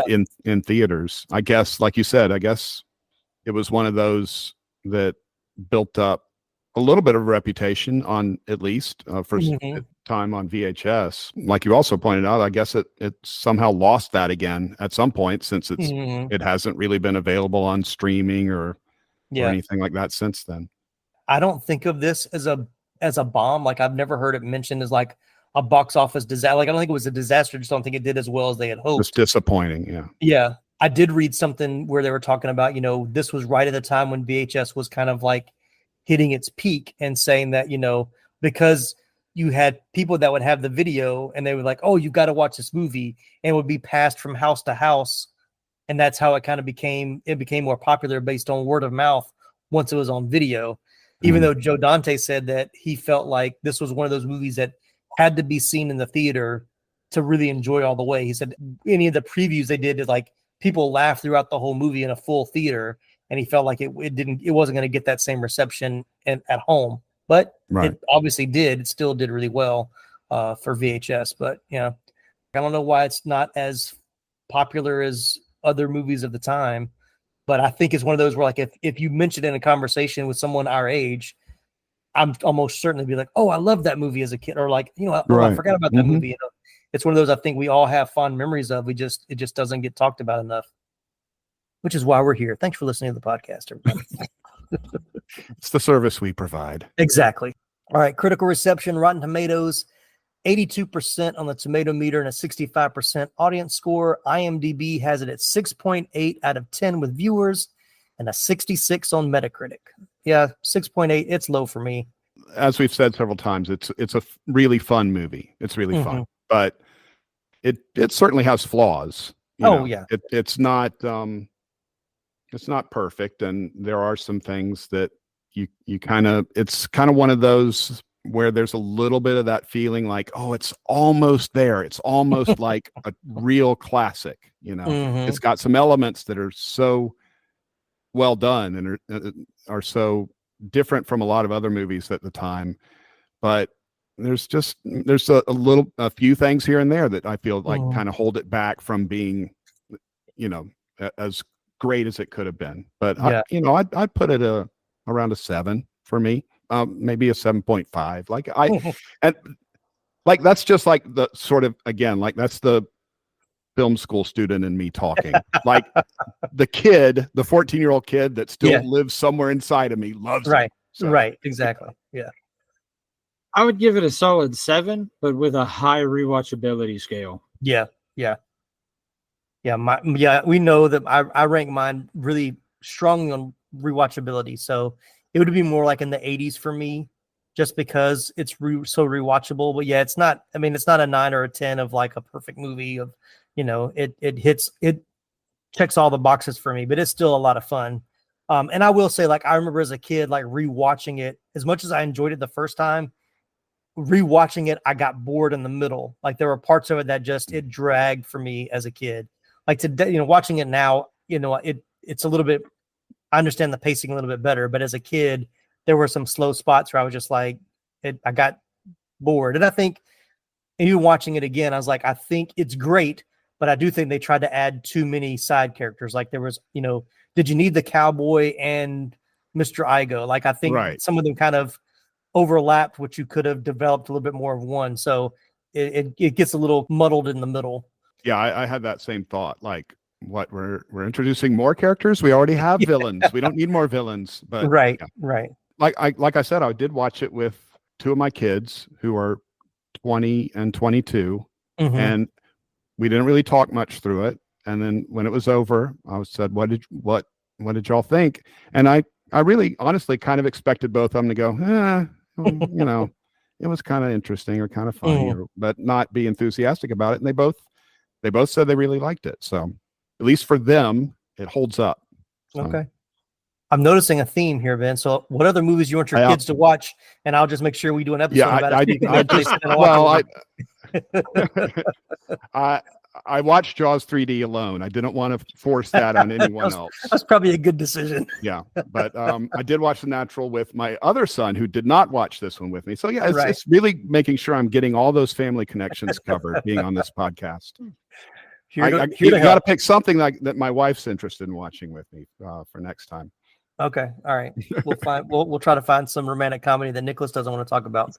S10: In theaters. I guess, like you said, I guess it was one of those that built up a little bit of a reputation on at least for time on VHS. Like you also pointed out, I guess it somehow lost that again at some point, since it hasn't really been available on streaming or anything like that since then.
S4: I don't think of this as a bomb. Like I've never heard it mentioned as like a box office disaster. Like I don't think it was a disaster. Just don't think it did as well as they had hoped.
S10: It's disappointing. Yeah.
S4: Yeah. I did read something where they were talking about, this was right at the time when VHS was kind of like hitting its peak, and saying that, because you had people that would have the video and they were like, oh, you've got to watch this movie, and it would be passed from house to house. And that's how it kind of became more popular based on word of mouth once it was on video. Even though Joe Dante said that he felt like this was one of those movies that had to be seen in the theater to really enjoy all the way. He said any of the previews they did, like people laughed throughout the whole movie in a full theater, and he felt like it wasn't going to get that same reception at home. But it obviously did. It still did really well for VHS. But I don't know why it's not as popular as other movies of the time. But I think it's one of those where, like, if you mention it in a conversation with someone our age, I'm almost certain to be like, oh, I love that movie as a kid, or like, I forgot about that movie. It's one of those I think we all have fond memories of. It just doesn't get talked about enough, which is why we're here. Thanks for listening to the podcast, everybody.
S10: It's the service we provide.
S4: Exactly. All right. Critical reception, Rotten Tomatoes, 82% on the tomato meter and a 65% audience score. IMDb has it at 6.8 out of 10 with viewers and a 66 on Metacritic. Yeah, 6.8. It's low for me.
S10: As we've said several times, it's a really fun movie. It's really fun, but it certainly has flaws. It's not perfect, and there are some things that you kind of, it's kind of one of those where there's a little bit of that feeling like, oh, it's almost there. It's almost like a real classic. It's got some elements that are so well done and are so different from a lot of other movies at the time, but there's a few things here and there that I feel like kind of hold it back from being, as great as it could have been. But I'd put it around a 7 for me, maybe a 7.5. And like that's just like the sort of, again, like that's the film school student in me talking. Like the 14-year-old kid that still lives somewhere inside of me loves it. So.
S4: Right, exactly. Yeah.
S9: I would give it a solid 7, but with a high rewatchability scale.
S4: Yeah. We know that I rank mine really strongly on rewatchability. So it would be more like in the 80s for me, just because it's so rewatchable. But yeah, it's not a 9 or a 10 of like a perfect movie of, it checks all the boxes for me, but it's still a lot of fun. And I will say, like, I remember as a kid, like rewatching it, as much as I enjoyed it the first time, rewatching it, I got bored in the middle. Like there were parts of it that it dragged for me as a kid. Like today, watching it now, it's a little bit, I understand the pacing a little bit better, but as a kid, there were some slow spots where I was just like, I got bored. And I think, even watching it again, I was like, I think it's great, but I do think they tried to add too many side characters. Like there was, did you need the cowboy and Mr. Igo? Like I think some of them kind of overlapped, which you could have developed a little bit more of one. So it gets a little muddled in the middle.
S10: Yeah, I had that same thought. Like, what, we're introducing more characters? We already have villains. We don't need more villains. But
S4: right.
S10: Like I said, I did watch it with two of my kids who are 20 and 22, and we didn't really talk much through it. And then when it was over, I said, what did y'all think? And I really honestly kind of expected both of them to go, it was kind of interesting or kind of funny, but not be enthusiastic about it. And they they both said they really liked it. So at least for them, it holds up. So.
S4: Okay. I'm noticing a theme here, Ben. So what other movies you want your kids to watch? And I'll just make sure we do an episode about it.
S10: I watched Jaws 3D alone. I didn't want to force that on anyone else.
S4: That's probably a good decision.
S10: Yeah. But I did watch The Natural with my other son who did not watch this one with me. So yeah, it's really making sure I'm getting all those family connections covered being on this podcast. You got to pick something like that my wife's interested in watching with me for next time.
S4: Okay. All right. We'll try to find some romantic comedy that Nicholas doesn't want to talk about.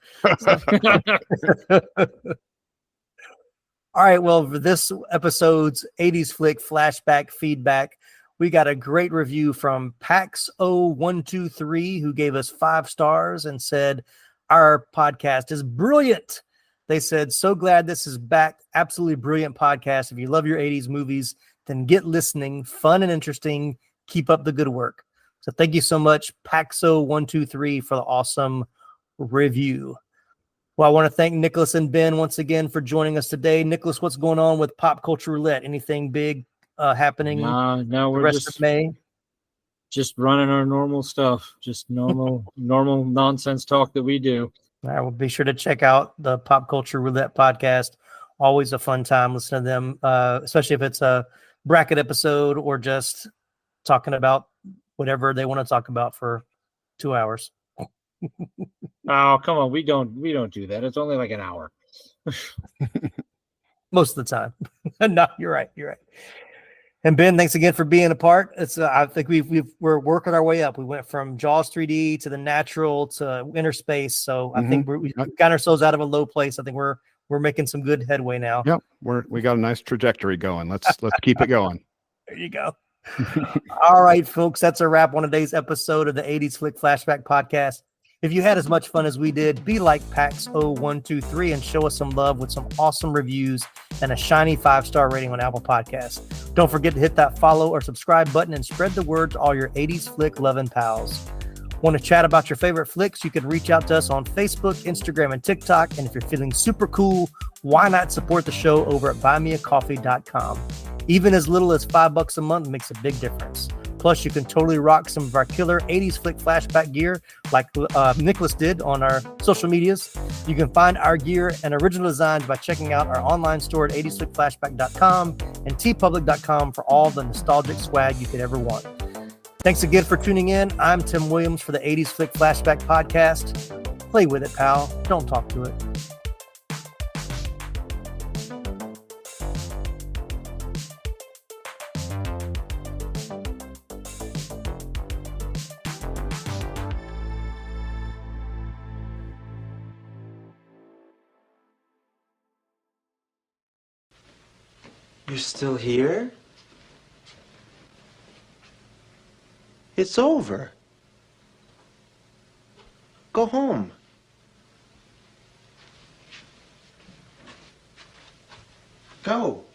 S4: All right. Well, for this episode's 80s flick flashback feedback, we got a great review from Pax0123, who gave us 5 stars and said, our podcast is brilliant. They said, so glad this is back. Absolutely brilliant podcast. If you love your 80s movies, then get listening. Fun and interesting. Keep up the good work. So thank you so much, Paxo123, for the awesome review. Well, I want to thank Nicholas and Ben once again for joining us today. Nicholas, what's going on with Pop Culture Roulette? Anything big happening
S9: no, we're
S4: the rest of May?
S9: Just running our normal stuff, just normal nonsense talk that we do.
S4: All right, well, be sure to check out the Pop Culture Roulette podcast. Always a fun time listening to them, especially if it's a bracket episode or just talking about whatever they want to talk about for 2 hours.
S9: Oh, come on. We don't do that. It's only like an hour.
S4: Most of the time. No, you're right. And Ben, thanks again for being a part. It's I think we're working our way up. We went from Jaws 3D to The Natural to InnerSpace. So I think we got ourselves out of a low place. I think we're making some good headway now.
S10: Yep. We got a nice trajectory going. Let's keep it going.
S4: There you go. All right, folks, that's a wrap on today's episode of the 80s Flick Flashback Podcast. If you had as much fun as we did, be like Pax0123 and show us some love with some awesome reviews and a shiny 5-star rating on Apple Podcasts. Don't forget to hit that follow or subscribe button and spread the word to all your 80s Flick loving pals. Want to chat about your favorite flicks? You can reach out to us on Facebook, Instagram, and TikTok. And if you're feeling super cool, why not support the show over at buymeacoffee.com? Even as little as $5 a month makes a big difference. Plus, you can totally rock some of our killer 80s flick flashback gear like Nicholas did on our social medias. You can find our gear and original designs by checking out our online store at 80sflickflashback.com and tpublic.com for all the nostalgic swag you could ever want. Thanks again for tuning in. I'm Tim Williams for the 80s Flick Flashback Podcast. Play with it, pal. Don't talk to it.
S21: You're still here? It's over. Go home. Go.